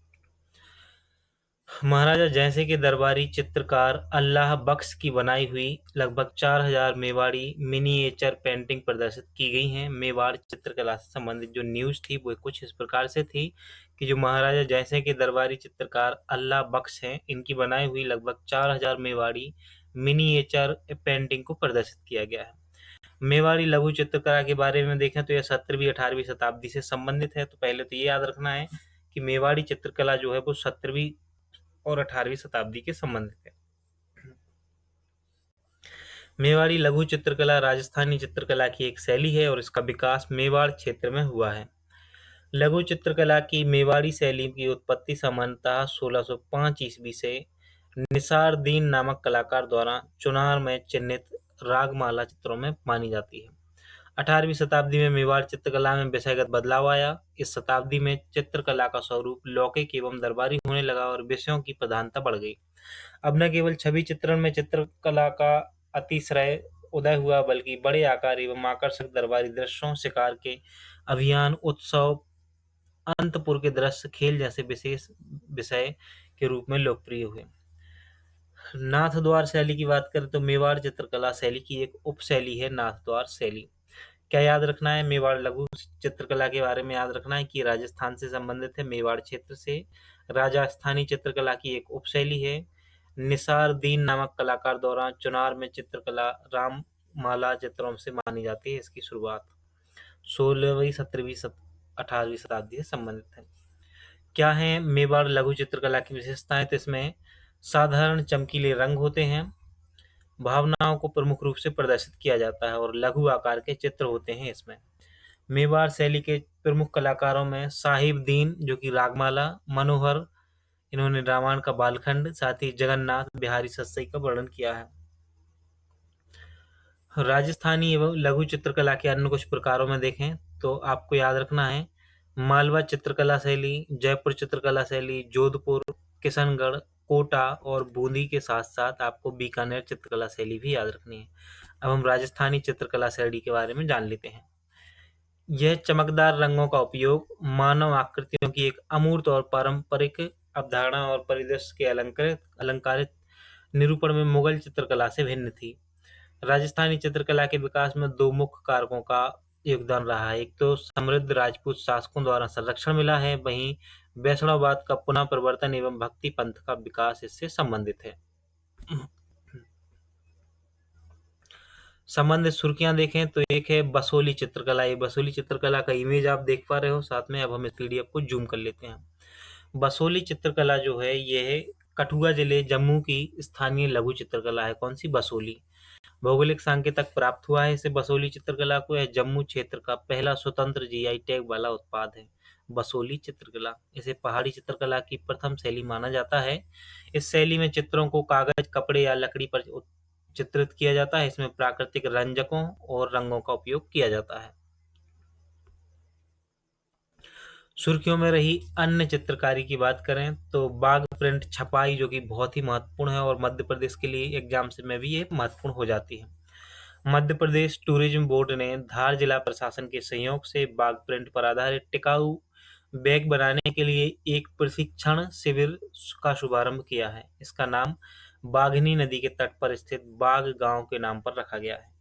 महाराजा जयसिंह के दरबारी चित्रकार अल्लाह बख्श की बनाई हुई लगभग 4000 मेवाड़ी मिनिएचर पेंटिंग प्रदर्शित की गई हैं। मेवाड़ चित्रकला से संबंधित जो न्यूज थी वो कुछ इस प्रकार से थी कि जो महाराजा जयसिंह के दरबारी चित्रकार अल्लाह बख्श हैं इनकी बनाई हुई लगभग 4000 मेवाड़ी मिनिएचर पेंटिंग को प्रदर्शित किया गया है। मेवाड़ी लघु चित्रकला के बारे में देखें तो यह 17वीं-18वीं शताब्दी से संबंधित है। तो पहले तो ये याद रखना है कि मेवाड़ी चित्रकला जो है वो 17वीं और 18वीं शताब्दी के संबंधित है। मेवाड़ी लघु चित्रकला राजस्थानी चित्रकला की एक शैली है और इसका विकास मेवाड़ क्षेत्र में हुआ है। लघु चित्रकला की मेवाड़ी शैली की उत्पत्ति सामान्यतः 1605 ईस्वी से निसार-दीन नामक कलाकार द्वारा चुनार में चिन्हित रागमाला चित्रों में मानी जाती है। 18वीं शताब्दी में मेवाड़ चित्रकला में विषयगत बदलाव आया। इस शताब्दी में चित्रकला का स्वरूप लौकिक एवं दरबारी होने लगा और विषयों की प्रधानता बढ़ गई। अब न केवल छवि चित्रण में चित्रकला का अतिश्रय उदय हुआ बल्कि बड़े आकार एवं आकर्षक दरबारी दृश्यों, शिकार के अभियान, उत्सव, अंतपुर के दृश्य, खेल जैसे विशेष विषय के रूप में लोकप्रिय हुए। नाथद्वार शैली की बात करें तो मेवाड़ चित्रकला शैली की एक उपशैली है नाथद्वार शैली। क्या याद रखना है? मेवाड़ लघु चित्रकला के बारे में याद रखना है कि राजस्थान से संबंधित है। मेवाड़ क्षेत्र से राजस्थानी चित्रकला की एक उपशैली है। निसार दीन नामक कलाकार द्वारा चुनार में चित्रकला राम माला चित्रों से मानी जाती है। इसकी शुरुआत 16वीं 17वीं 18वीं शताब्दी से संबंधित है। क्या है मेवाड़ लघु चित्रकला की विशेषताएं? तो इसमें साधारण चमकीले रंग होते हैं, भावनाओं को प्रमुख रूप से प्रदर्शित किया जाता है और लघु आकार के चित्र होते हैं इसमें। मेवाड़ शैली के प्रमुख कलाकारों में साहिबदीन जो कि रागमाला, मनोहर, इन्होंने रामायण का बालखंड, साथ ही जगन्नाथ बिहारी सस्सई का वर्णन किया है। राजस्थानी एवं लघु चित्रकला के अन्य कुछ प्रकारों में देखें तो आपको याद रखना है मालवा चित्रकला शैली, जयपुर चित्रकला शैली, जोधपुर, किशनगढ़, कोटा और बूंदी के साथ साथ आपको बीकानेर चित्रकला शैली भी याद रखनी है। अब हम राजस्थानी चित्रकला शैली के बारे में जान लेते हैं। यह चमकदार रंगों का उपयोग मानव आकृतियों की एक अमूर्त और पारंपरिक अवधारणा और परिदृश्य के अलंकारित निरूपण में मुगल चित्रकला से भिन्न थी। राजस्थानी चित्रकला के विकास में दो मुख्य कारकों का योगदान रहा है। एक तो समृद्ध राजपूत शासकों द्वारा संरक्षण मिला है, वहीं वैष्णववाद का पुनः प्रवर्तन एवं भक्ति पंथ का विकास इससे संबंधित है। संबंधित सुर्खियां देखें तो एक है बसोली चित्रकला। ये बसोली चित्रकला का इमेज आप देख पा रहे हो साथ में। अब हम इस पीडीएफ को जूम कर लेते हैं। बसोली चित्रकला जो है ये कठुआ जिले जम्मू की स्थानीय लघु चित्रकला है। कौन सी? बसोली। भौगोलिक सांकेतक प्राप्त हुआ है इसे बसोली चित्रकला को। यह जम्मू क्षेत्र का पहला स्वतंत्र जीआई टैग वाला उत्पाद है बसोली चित्रकला। इसे पहाड़ी चित्रकला की प्रथम शैली माना जाता है। इस शैली में चित्रों को कागज, कपड़े या लकड़ी पर चित्रित किया जाता है। इसमें प्राकृतिक रंजकों और रंगों का उपयोग किया जाता है। सुर्खियों में रही अन्य चित्रकारी की बात करें तो बाग प्रिंट छपाई जो कि बहुत ही महत्वपूर्ण है और मध्य प्रदेश के लिए एग्जाम से में भी ये महत्वपूर्ण हो जाती है। मध्य प्रदेश टूरिज्म बोर्ड ने धार जिला प्रशासन के सहयोग से बाग प्रिंट पर आधारित टिकाऊ बैग बनाने के लिए एक प्रशिक्षण शिविर का शुभारंभ किया है। इसका नाम बाघनी नदी के तट पर स्थित बाग गांव के नाम पर रखा गया है।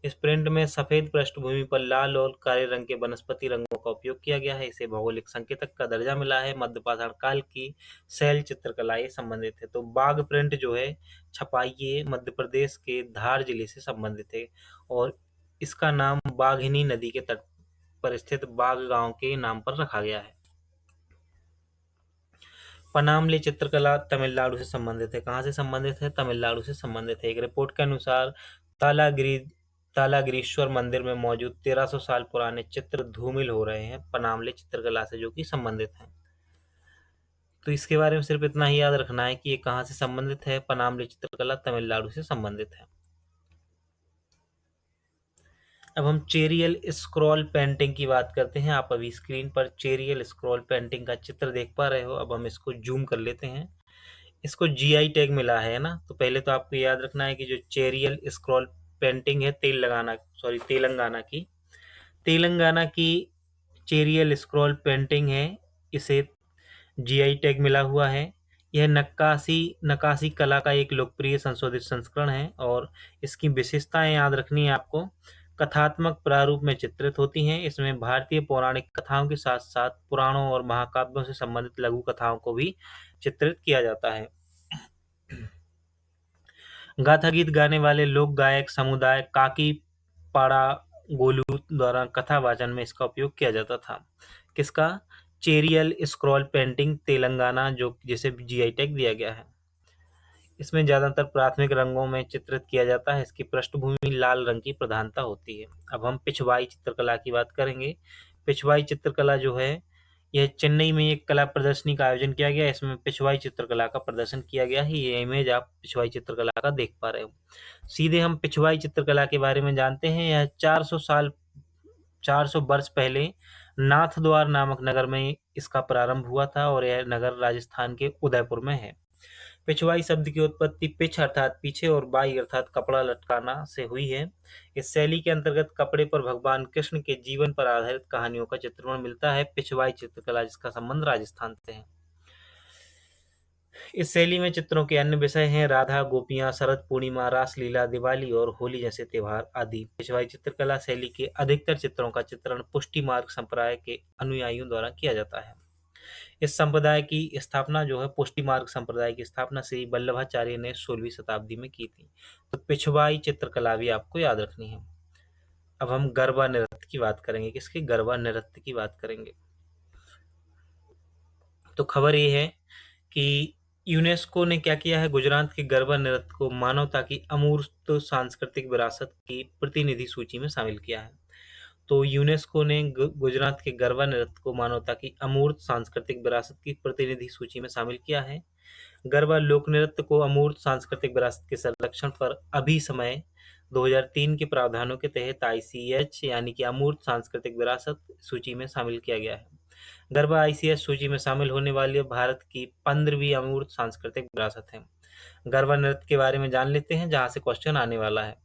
इस प्रिंट में सफेद पृष्ठभूमि पर लाल और काले रंग के वनस्पति रंगों का उपयोग किया गया है। इसे भौगोलिक संकेतक का दर्जा मिला है। मध्यपाषाण काल की शैल चित्रकला ये संबंधित है। तो बाघ प्रिंट जो है छपाई ये मध्य प्रदेश के धार जिले से संबंधित है और इसका नाम बाघनी नदी के तट पर स्थित बाघ गांव के नाम पर रखा गया है। पनामले चित्रकला तमिलनाडु से संबंधित है। कहाँ से संबंधित है? तमिलनाडु से संबंधित है। एक रिपोर्ट के अनुसार तालागिरीश्वर मंदिर में मौजूद 1300 साल पुराने चित्र धूमिल हो रहे हैं पनामले चित्रकला से जो कि संबंधित है। तो इसके बारे में सिर्फ इतना ही याद रखना है कि ये कहाँ से संबंधित है। पनामले चित्रकला तमिलनाडु से संबंधित है। अब हम चेरियल स्क्रॉल पेंटिंग की बात करते हैं। आप अभी स्क्रीन पर चेरियल स्क्रॉल पेंटिंग का चित्र देख पा रहे हो। अब हम इसको जूम कर लेते हैं। इसको जीआई टैग मिला है ना। तो पहले तो आपको याद रखना है कि जो चेरियल स्क्रॉल पेंटिंग है तेलंगाना की चेरियल स्क्रॉल पेंटिंग है। इसे जीआई टैग मिला हुआ है। यह नक्काशी कला का एक लोकप्रिय संशोधित संस्करण है और इसकी विशेषताएं याद रखनी है आपको। कथात्मक प्रारूप में चित्रित होती हैं। इसमें भारतीय पौराणिक कथाओं के साथ साथ पुराणों और महाकाव्यों से संबंधित लघु कथाओं को भी चित्रित किया जाता है। गाथा गीत गाने वाले लोक गायक समुदाय काकी पाड़ा गोलू द्वारा कथा वाचन में इसका उपयोग किया जाता था। किसका? चेरियल स्क्रॉल पेंटिंग तेलंगाना जो जिसे जीआई टैग दिया गया है। इसमें ज्यादातर प्राथमिक रंगों में चित्रित किया जाता है। इसकी पृष्ठभूमि लाल रंग की प्रधानता होती है। अब हम पिछवाई चित्रकला की बात करेंगे। पिछवाई चित्रकला जो है यह चेन्नई में एक कला प्रदर्शनी का आयोजन किया गया। इसमें पिछवाई चित्रकला का प्रदर्शन किया गया है। ये इमेज आप पिछवाई चित्रकला का देख पा रहे हो। सीधे हम पिछवाई चित्रकला के बारे में जानते हैं। यह 400 वर्ष पहले नाथद्वार नामक नगर में इसका प्रारंभ हुआ था और यह नगर राजस्थान के उदयपुर में है। पिछवाई शब्द की उत्पत्ति पिछ अर्थात पीछे और बाई अर्थात कपड़ा लटकाना से हुई है। इस शैली के अंतर्गत कपड़े पर भगवान कृष्ण के जीवन पर आधारित कहानियों का चित्रण मिलता है। पिछवाई चित्रकला जिसका संबंध राजस्थान से है। इस शैली में चित्रों के अन्य विषय हैं राधा, गोपियां, शरद पूर्णिमा, रासलीला, दिवाली और होली जैसे त्योहार आदि। पिछवाई चित्रकला शैली के अधिकतर चित्रों का चित्रण पुष्टि मार्ग संप्रदाय के अनुयायियों द्वारा किया जाता है। इस संप्रदाय की स्थापना जो है, पुष्टि मार्ग संप्रदाय की स्थापना श्री वल्लभाचार्य ने 16वीं शताब्दी में की थी। तो पिछवाई चित्रकला भी आपको याद रखनी है। अब हम गरबा नृत्य की बात करेंगे। किसके? गरबा नृत्य की बात करेंगे। तो खबर ये है कि यूनेस्को ने क्या किया है, गुजरात के गरबा नृत्य को मानवता की अमूर्त सांस्कृतिक विरासत की प्रतिनिधि सूची में शामिल किया है। तो यूनेस्को ने गुजरात के गरबा नृत्य को मानवता की अमूर्त सांस्कृतिक विरासत की प्रतिनिधि सूची में शामिल किया है। गरबा लोक नृत्य को अमूर्त सांस्कृतिक विरासत के संरक्षण पर अभी समय 2003 के प्रावधानों के तहत ICH यानी कि अमूर्त सांस्कृतिक विरासत सूची में शामिल किया गया है। गरबा ICH सूची में शामिल होने वाली भारत की 15वीं अमूर्त सांस्कृतिक विरासत है। गरबा नृत्य के बारे में जान लेते हैं, जहां से क्वेश्चन आने वाला है।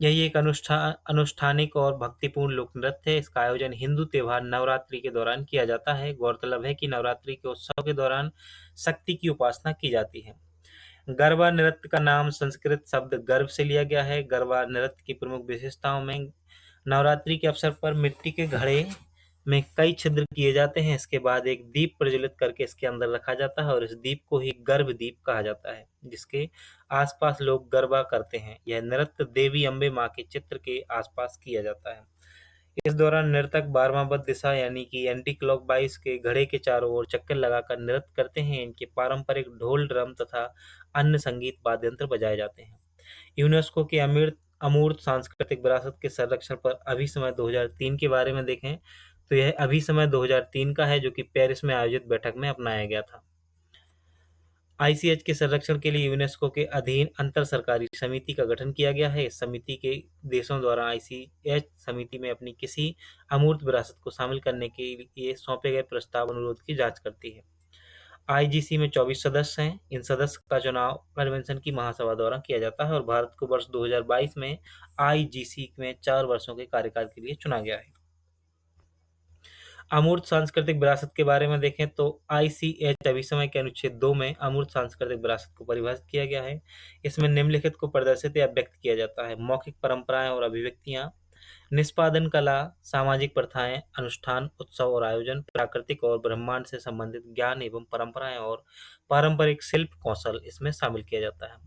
यही एक अनुष्ठानिक और भक्तिपूर्ण लोक नृत्य है। इसका आयोजन हिंदू त्योहार नवरात्रि के दौरान किया जाता है। गौरतलब है कि नवरात्रि के उत्सव के दौरान शक्ति की उपासना की जाती है। गरबा नृत्य का नाम संस्कृत शब्द गर्भ से लिया गया है। गरबा नृत्य की प्रमुख विशेषताओं में नवरात्रि के अवसर पर मिट्टी के घड़े में कई छिद्र किए जाते हैं। इसके बाद एक दीप प्रज्वलित करके इसके अंदर रखा जाता है और इस दीप को ही गर्भ दीप कहा जाता है, जिसके आसपास लोग गरबा करते हैं। यह नृत्य देवी अम्बे मां के चित्र के आसपास किया जाता है। इस दौरान नर्तक बारहमांबद्ध दिशा यानी कि एंटी क्लॉकवाइज के घड़े के चारों ओर चक्कर लगाकर नृत्य करते हैं। इनके पारंपरिक ढोल, ड्रम तथा अन्य संगीत वाद्य यंत्र बजाए जाते हैं। यूनेस्को के अमूर्त सांस्कृतिक विरासत के संरक्षण पर अभी समय 2003 के बारे में देखें तो यह अभी समय 2003 का है, जो कि पेरिस में आयोजित बैठक में अपनाया गया था। ICH के संरक्षण के लिए यूनेस्को के अधीन अंतर सरकारी समिति का गठन किया गया है। इस समिति के देशों द्वारा ICH समिति में अपनी किसी अमूर्त विरासत को शामिल करने के लिए सौंपे गए प्रस्ताव अनुरोध की जांच करती है। IGC में 24 सदस्य हैं। इन सदस्य का चुनाव कन्वेंशन की महासभा द्वारा किया जाता है और भारत को वर्ष 2022 में IGC में 4 वर्षों के कार्यकाल के लिए चुना गया है। अमूर्त सांस्कृतिक विरासत के बारे में देखें तो ICH अभिसमय के अनुच्छेद 2 में अमूर्त सांस्कृतिक विरासत को परिभाषित किया गया है। इसमें निम्नलिखित को प्रदर्शित या व्यक्त किया जाता है: मौखिक परंपराएं और अभिव्यक्तियां, निष्पादन कला, सामाजिक प्रथाएं, अनुष्ठान, उत्सव और आयोजन, प्राकृतिक और ब्रह्मांड से संबंधित ज्ञान एवं परंपराएं और पारंपरिक शिल्प कौशल इसमें शामिल किया जाता है।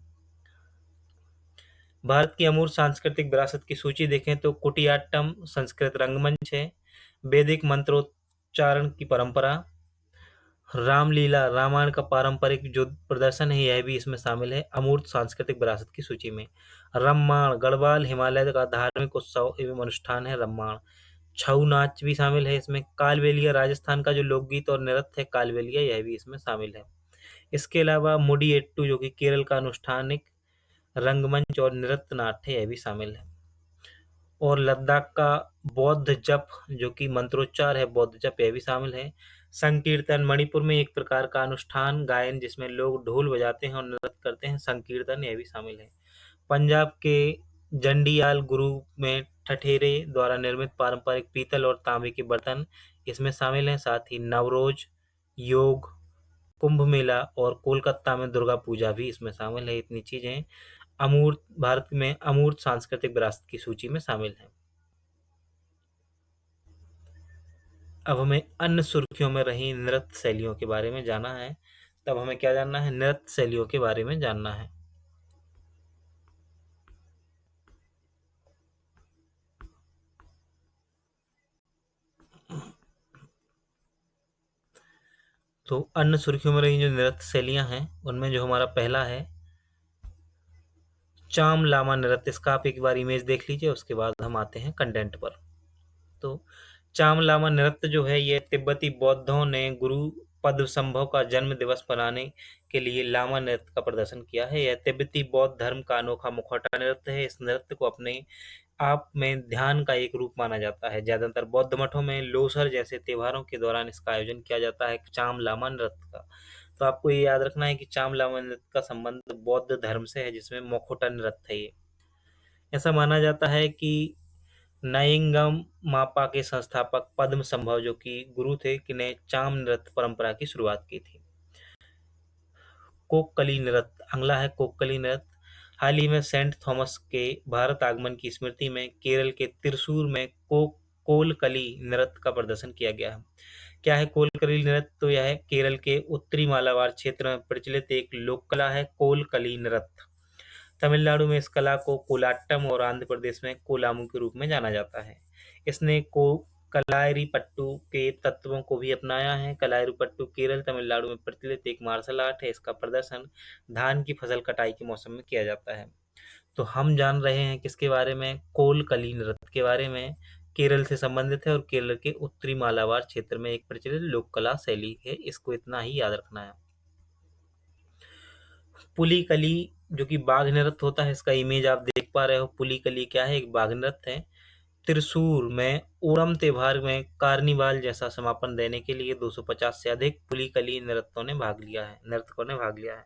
भारत की अमूर्त सांस्कृतिक विरासत की सूची देखें तो कुटियाट्टम संस्कृत रंगमंच है, वैदिक मंत्रोच्चारण की परंपरा, रामलीला, रामायण का पारंपरिक जो प्रदर्शन है यह भी इसमें शामिल है अमूर्त सांस्कृतिक विरासत की सूची में। रम्माण, गढ़वाल हिमालय का धार्मिक उत्सव एवं अनुष्ठान है रम्माण। छऊ नाच भी शामिल है इसमें। कालबेलिया, राजस्थान का जो लोकगीत और नृत्य है कालबेलिया, यह भी इसमें शामिल है। इसके अलावा मुडियेट्टू जो कि केरल का अनुष्ठानिक रंगमंच और नृत्य नाट्य है, यह भी शामिल है। और लद्दाख का बौद्ध जप जो कि मंत्रोच्चार है, बौद्ध जप, यह भी शामिल है। संकीर्तन, मणिपुर में एक प्रकार का अनुष्ठान गायन जिसमें लोग ढोल बजाते हैं और नृत्य करते हैं, संकीर्तन, यह भी शामिल है। पंजाब के जंडियाल गुरु में ठठेरे द्वारा निर्मित पारंपरिक पीतल और तांबे के बर्तन इसमें शामिल हैं। साथ ही नवरोज, योग, कुंभ मेला और कोलकाता में दुर्गा पूजा भी इसमें शामिल है। इतनी चीजें अमूर्त भारत में अमूर्त सांस्कृतिक विरासत की सूची में शामिल हैं। अब हमें अन्य सुर्खियों में रही नृत्य शैलियों के बारे में जानना है। तब हमें क्या जानना है? नृत्य शैलियों के बारे में जानना है। तो अन्य सुर्खियों में रही जो नृत्य शैलियां हैं उनमें जो हमारा पहला है चाम लामा नृत्य। इसका आप एक बार इमेज देख लीजिए, उसके बाद हम आते हैं कंटेंट पर। तो चाम लामा नृत्य जो है ये तिब्बती बौद्धों ने गुरु पद्मसंभव का जन्म दिवस मनाने के लिए लामा नृत्य का प्रदर्शन किया है। यह तिब्बती बौद्ध धर्म का अनोखा मुखौटा नृत्य है। इस नृत्य को अपने आप में ध्यान का एक रूप माना जाता है। ज्यादातर बौद्ध मठों में लोसर जैसे त्योहारों के दौरान इसका आयोजन किया जाता है चाम लामा नृत्य का। तो आपको ये याद रखना है कि चाम लामा नृत्य का संबंध बौद्ध धर्म से है, जिसमें मुखौटा नृत्य है। ये ऐसा माना जाता है कि नाइंगम मापा के संस्थापक पद्म संभव जो कि गुरु थे कि ने चाम नृत्य परंपरा की शुरुआत की थी। कोककली नृत्य, अगला है कोककली नृत्य। हाल ही में सेंट थॉमस के भारत आगमन की स्मृति में केरल के त्रिशूर में कोक कोलकली नृत्य का प्रदर्शन किया गया है। क्या है कोलकली नृत्य? तो यह है केरल के उत्तरी मालाबार क्षेत्र में प्रचलित एक लोक कला है कोलकली नृत्य। तमिलनाडु में इस कला को कोलाट्टम और आंध्र प्रदेश में कोलामू के रूप में जाना जाता है। इसने को कलायरीपट्टू के तत्वों को भी अपनाया है। कलायरीपट्टू केरल तमिलनाडु में प्रचलित एक मार्शल आर्ट है। इसका प्रदर्शन धान की फसल कटाई के मौसम में किया जाता है। तो हम जान रहे हैं किसके बारे में? कोलकली नृत्य के बारे में। केरल से संबंधित है और केरल के उत्तरी मालाबार क्षेत्र में एक प्रचलित लोक कला शैली है। इसको इतना ही याद रखना है। पुलिकली जो कि बाघ नृत्य होता है, इसका इमेज आप देख पा रहे हो। पुलिकली क्या है? एक बाघ नृत्य है। त्रिशूर में ओणम त्योहार में कार्निवाल जैसा समापन देने के लिए 250 से अधिक पुलिकली नृत्यों ने भाग लिया है नर्तकों ने भाग लिया है।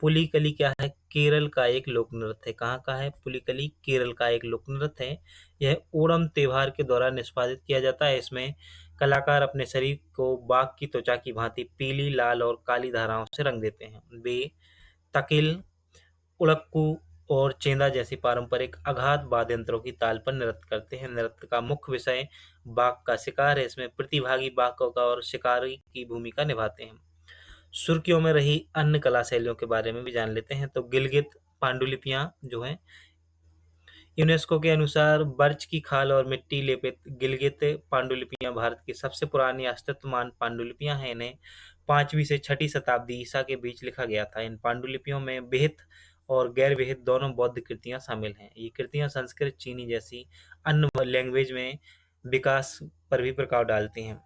पुलिकली क्या है? केरल का एक लोक नृत्य है। कहाँ का है? पुलिकली केरल का एक लोक नृत्य है। यह ओणम त्योहार के दौरान निष्पादित किया जाता है। इसमें कलाकार अपने शरीर को बाघ की त्वचा की भांति पीली, लाल और काली धाराओं से रंग देते हैं। वे तकिल, उड़क्कू और चेंदा जैसी पारंपरिक आघात वाद्य यंत्रों की ताल पर नृत्य करते हैं। नृत्य का मुख्य विषय बाघ का शिकार है। इसमें प्रतिभागी बाघों का और शिकारी की भूमिका निभाते हैं। सुर्खियों में रही अन्य कला शैलियों के बारे में भी जान लेते हैं। तो गिलगित पांडुलिपियां जो हैं, यूनेस्को के अनुसार बर्च की खाल और मिट्टी लेपित गिलगित पांडुलिपियां भारत की सबसे पुरानी अस्तित्वमान पांडुलिपियां हैं। इन्हें 5वीं से 6ठी शताब्दी ईसा के बीच लिखा गया था। इन पांडुलिपियों में विहित और गैर विहित दोनों बौद्ध कृतियां शामिल हैं। ये कृतियां संस्कृत, चीनी जैसी अन्य लैंग्वेज में विकास पर भी प्रभाव डालती हैं।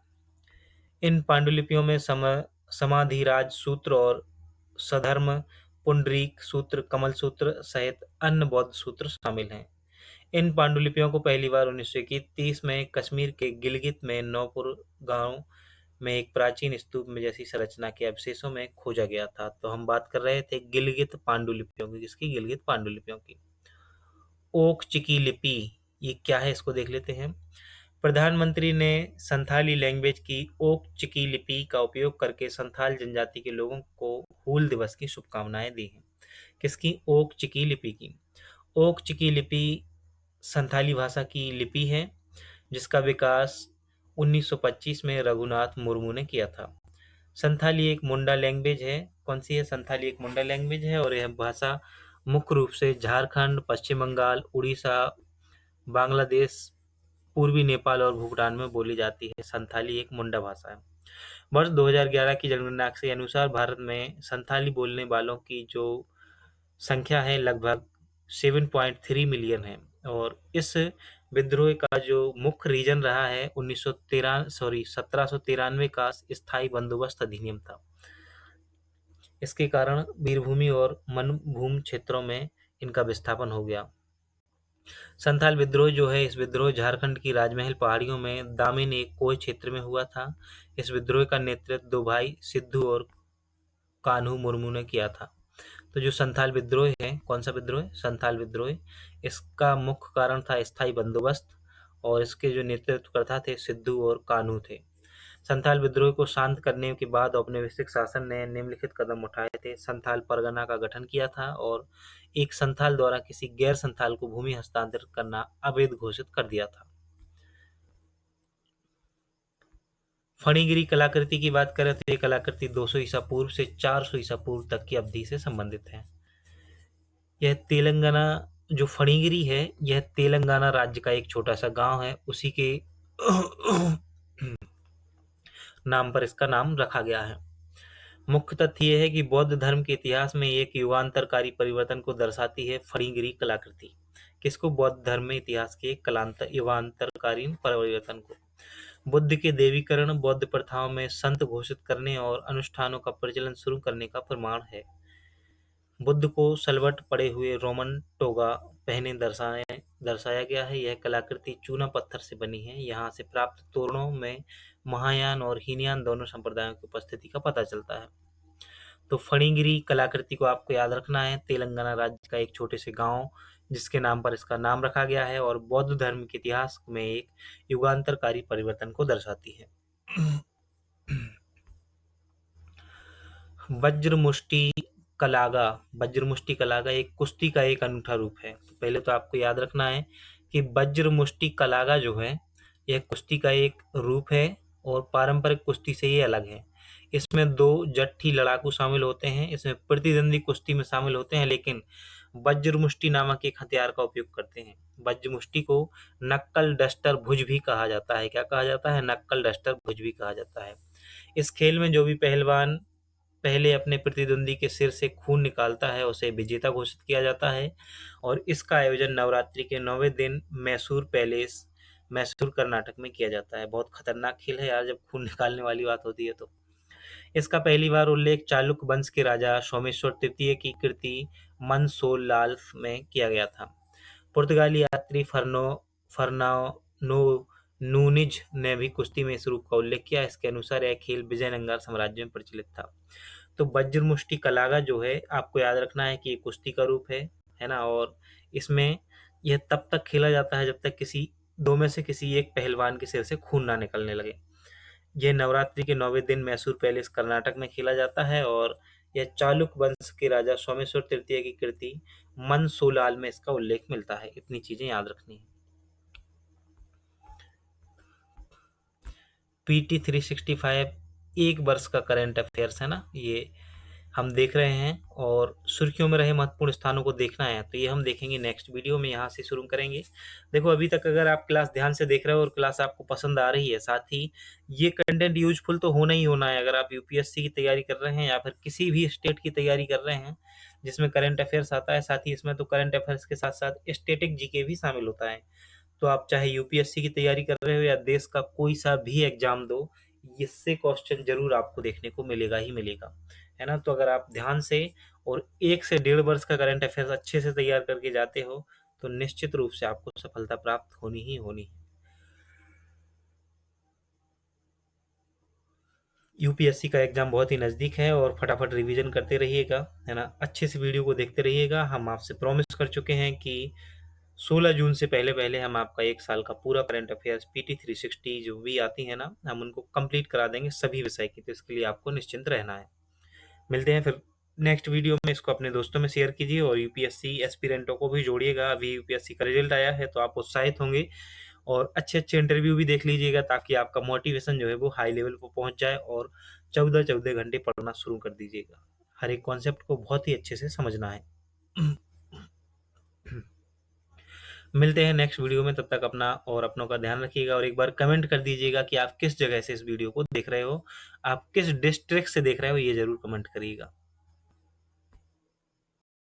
इन पांडुलिपियों में समाधिराज सूत्र और सधर्म, पुंडरीक सूत्र, कमल सूत्र सहित अन्य बौद्ध सूत्र शामिल हैं। इन पांडुलिपियों को पहली बार 1931 में कश्मीर के गिलगित में नौपुर गांव में एक प्राचीन स्तूप में जैसी संरचना के अवशेषों में खोजा गया था। तो हम बात कर रहे थे गिलगित पांडुलिपियों की। किसकी? गिलगित पांडुलिपियों की। ओक चिकी लिपि ये क्या है? इसको देख लेते हैं। प्रधानमंत्री ने संथाली लैंग्वेज की ओक चिकी लिपि का उपयोग करके संथाल जनजाति के लोगों को हूल दिवस की शुभकामनाएं दी हैं। किसकी? ओक चिकी लिपि की। ओक चिकी लिपि संथाली भाषा की लिपि है जिसका विकास 1925 में रघुनाथ मुर्मू ने किया था। संथाली एक मुंडा लैंग्वेज है। कौन सी है? संथाली एक मुंडा लैंग्वेज है और यह भाषा मुख्य रूप से झारखंड, पश्चिम बंगाल, उड़ीसा, बांग्लादेश, पूर्वी नेपाल और भूटान में बोली जाती है। संथाली एक मुंडा भाषा है। वर्ष 2011 की जनगणना के अनुसार भारत में संथाली बोलने वालों की जो संख्या है लगभग 7.3 मिलियन है। और इस विद्रोह का जो मुख्य रीजन रहा है 1793 का स्थायी बंदोबस्त अधिनियम था। इसके कारण वीरभूमि और मनभूम क्षेत्रों में इनका विस्थापन हो गया। संथाल विद्रोह जो है, इस विद्रोह झारखंड की राजमहल पहाड़ियों में दामिन एक कोय क्षेत्र में हुआ था। इस विद्रोह का नेतृत्व दो भाई सिद्धू और कान्हू मुर्मू ने किया था। तो जो संथाल विद्रोह है, कौन सा विद्रोह है? संथाल विद्रोह। इसका मुख्य कारण था स्थायी बंदोबस्त और इसके जो नेतृत्वकर्ता थे सिद्धू और कान्हू थे। संथाल विद्रोह को शांत करने के बाद औपनिवेशिक शासन ने निम्नलिखित कदम उठाए थे। संथाल परगना का गठन किया था और एक संथाल द्वारा किसी गैर संथाल को भूमि हस्तांतरित करना अवैध घोषित कर दिया था। फणिगिरी कलाकृति की बात करें तो ये कलाकृति 200 ईसा पूर्व से 400 ईसा पूर्व तक की अवधि से संबंधित है। यह तेलंगाना जो फणिगिरी है, यह तेलंगाना राज्य का एक छोटा सा गांव है, उसी के नाम पर इसका नाम रखा गया है। मुख्य तथ्य यह है कि बौद्ध धर्म के इतिहास में एक युगांतरकारी परिवर्तन को दर्शाती है फणिगिरी कलाकृति। किसको? बौद्ध धर्म में इतिहास के युगांतरकारी परिवर्तन को। बुद्ध के देवीकरण, बौद्ध प्रथाओं में संत घोषित करने और अनुष्ठानों का प्रचलन शुरू करने का प्रमाण है। बुद्ध को सलवट पड़े हुए रोमन टोगा पहने दर्शाया गया है। यह कलाकृति चूना पत्थर से बनी है। यहाँ से प्राप्त तोरणों में महायान और हीनयान दोनों संप्रदायों की उपस्थिति का पता चलता है। तो फणिगिरी कलाकृति को आपको याद रखना है। तेलंगाना राज्य का एक छोटे से गांव जिसके नाम पर इसका नाम रखा गया है और बौद्ध धर्म के इतिहास में एक युगांतरकारी परिवर्तन को दर्शाती है। वज्रमुष्टि कलागा। वज्रमुष्टि कलागा एक कुश्ती का एक अनूठा रूप है। तो पहले तो आपको याद रखना है कि वज्रमुष्टि कलागा जो है यह कुश्ती का एक रूप है और पारंपरिक कुश्ती से ये अलग है। इसमें 2 जट्ठी लड़ाकू शामिल होते हैं। इसमें प्रतिद्वंदी कुश्ती में शामिल होते हैं, लेकिन वज्र मुष्टि नामक एक हथियार का उपयोग करते हैं। वज्र मुष्टि को नक्कल डस्टर भुज भी कहा जाता है। क्या कहा जाता है? नक्कल डस्टर भुज भी कहा जाता है। इस खेल में जो भी पहलवान पहले अपने प्रतिद्वंदी के सिर से खून निकालता है उसे विजेता घोषित किया जाता है। और इसका आयोजन नवरात्रि के 9वें दिन मैसूर पैलेस, मैसूर कर्नाटक में किया जाता है। बहुत खतरनाक खेल है यार, जब खून निकालने वाली बात होती है तो। इसका पहली बार उल्लेख चालुक्य वंश के राजा सोमेश्वर तृतीय की कृति मनसोलाल में किया गया था। पुर्तगाली यात्री फर्नानो नूनिज ने भी कुश्ती में इस रूप का उल्लेख किया। इसके अनुसार यह खेल विजयनगर साम्राज्य में प्रचलित था। तो वज्र मुष्टि कलागा जो है, आपको याद रखना है कि ये कुश्ती का रूप है ना। और इसमें यह तब तक खेला जाता है जब तक किसी 2 में से किसी एक पहलवान के सिर से खून ना निकलने लगे। यह नवरात्रि के 9वें दिन मैसूर पैलेस कर्नाटक में खेला जाता है और यह चालुक्य वंश के राजा सोमेश्वर तृतीय की कृति मनसोलाल में इसका उल्लेख मिलता है। इतनी चीजें याद रखनी है। PT 365 एक वर्ष का करंट अफेयर्स है ना, ये हम देख रहे हैं और सुर्खियों में रहे महत्वपूर्ण स्थानों को देखना है तो ये हम देखेंगे नेक्स्ट वीडियो में। यहाँ से शुरू करेंगे। देखो अभी तक अगर आप क्लास ध्यान से देख रहे हो और क्लास आपको पसंद आ रही है, साथ ही ये कंटेंट यूजफुल तो होना ही होना है। अगर आप यूपीएससी की तैयारी कर रहे हैं या फिर किसी भी स्टेट की तैयारी कर रहे हैं जिसमें करंट अफेयर्स आता है, साथ ही इसमें तो करंट अफेयर्स के साथ साथ स्टेटिक जीके भी शामिल होता है। तो आप चाहे यूपीएससी की तैयारी कर रहे हो या देश का कोई सा भी एग्जाम दो, इससे क्वेश्चन जरूर आपको देखने को मिलेगा ही मिलेगा, है ना। तो अगर आप ध्यान से और 1 से 1.5 वर्ष का करंट अफेयर्स अच्छे से तैयार करके जाते हो तो निश्चित रूप से आपको सफलता प्राप्त होनी ही होनी है। यूपीएससी का एग्जाम बहुत ही नज़दीक है और फटाफट रिवीजन करते रहिएगा, है ना। अच्छे से वीडियो को देखते रहिएगा। हम आपसे प्रॉमिस कर चुके हैं कि 16 जून से पहले पहले हम आपका 1 साल का पूरा करंट अफेयर्स PT 360 जो भी आती है ना, हम उनको कंप्लीट करा देंगे सभी विषय की। तो इसके लिए आपको निश्चिंत रहना है। मिलते हैं फिर नेक्स्ट वीडियो में। इसको अपने दोस्तों में शेयर कीजिए और यूपीएससी एस्पिरेंटों को भी जोड़िएगा। अभी यूपीएससी का रिजल्ट आया है तो आप उत्साहित होंगे और अच्छे अच्छे इंटरव्यू भी देख लीजिएगा ताकि आपका मोटिवेशन जो है वो हाई लेवल पर पहुंच जाए और 14 घंटे पढ़ना शुरू कर दीजिएगा। हर एक कॉन्सेप्ट को बहुत ही अच्छे से समझना है। मिलते हैं नेक्स्ट वीडियो में। तब तक अपना और अपनों का ध्यान रखिएगा और एक बार कमेंट कर दीजिएगा कि आप किस जगह से इस वीडियो को देख रहे हो, आप किस डिस्ट्रिक्ट से देख रहे हो, ये जरूर कमेंट करिएगा।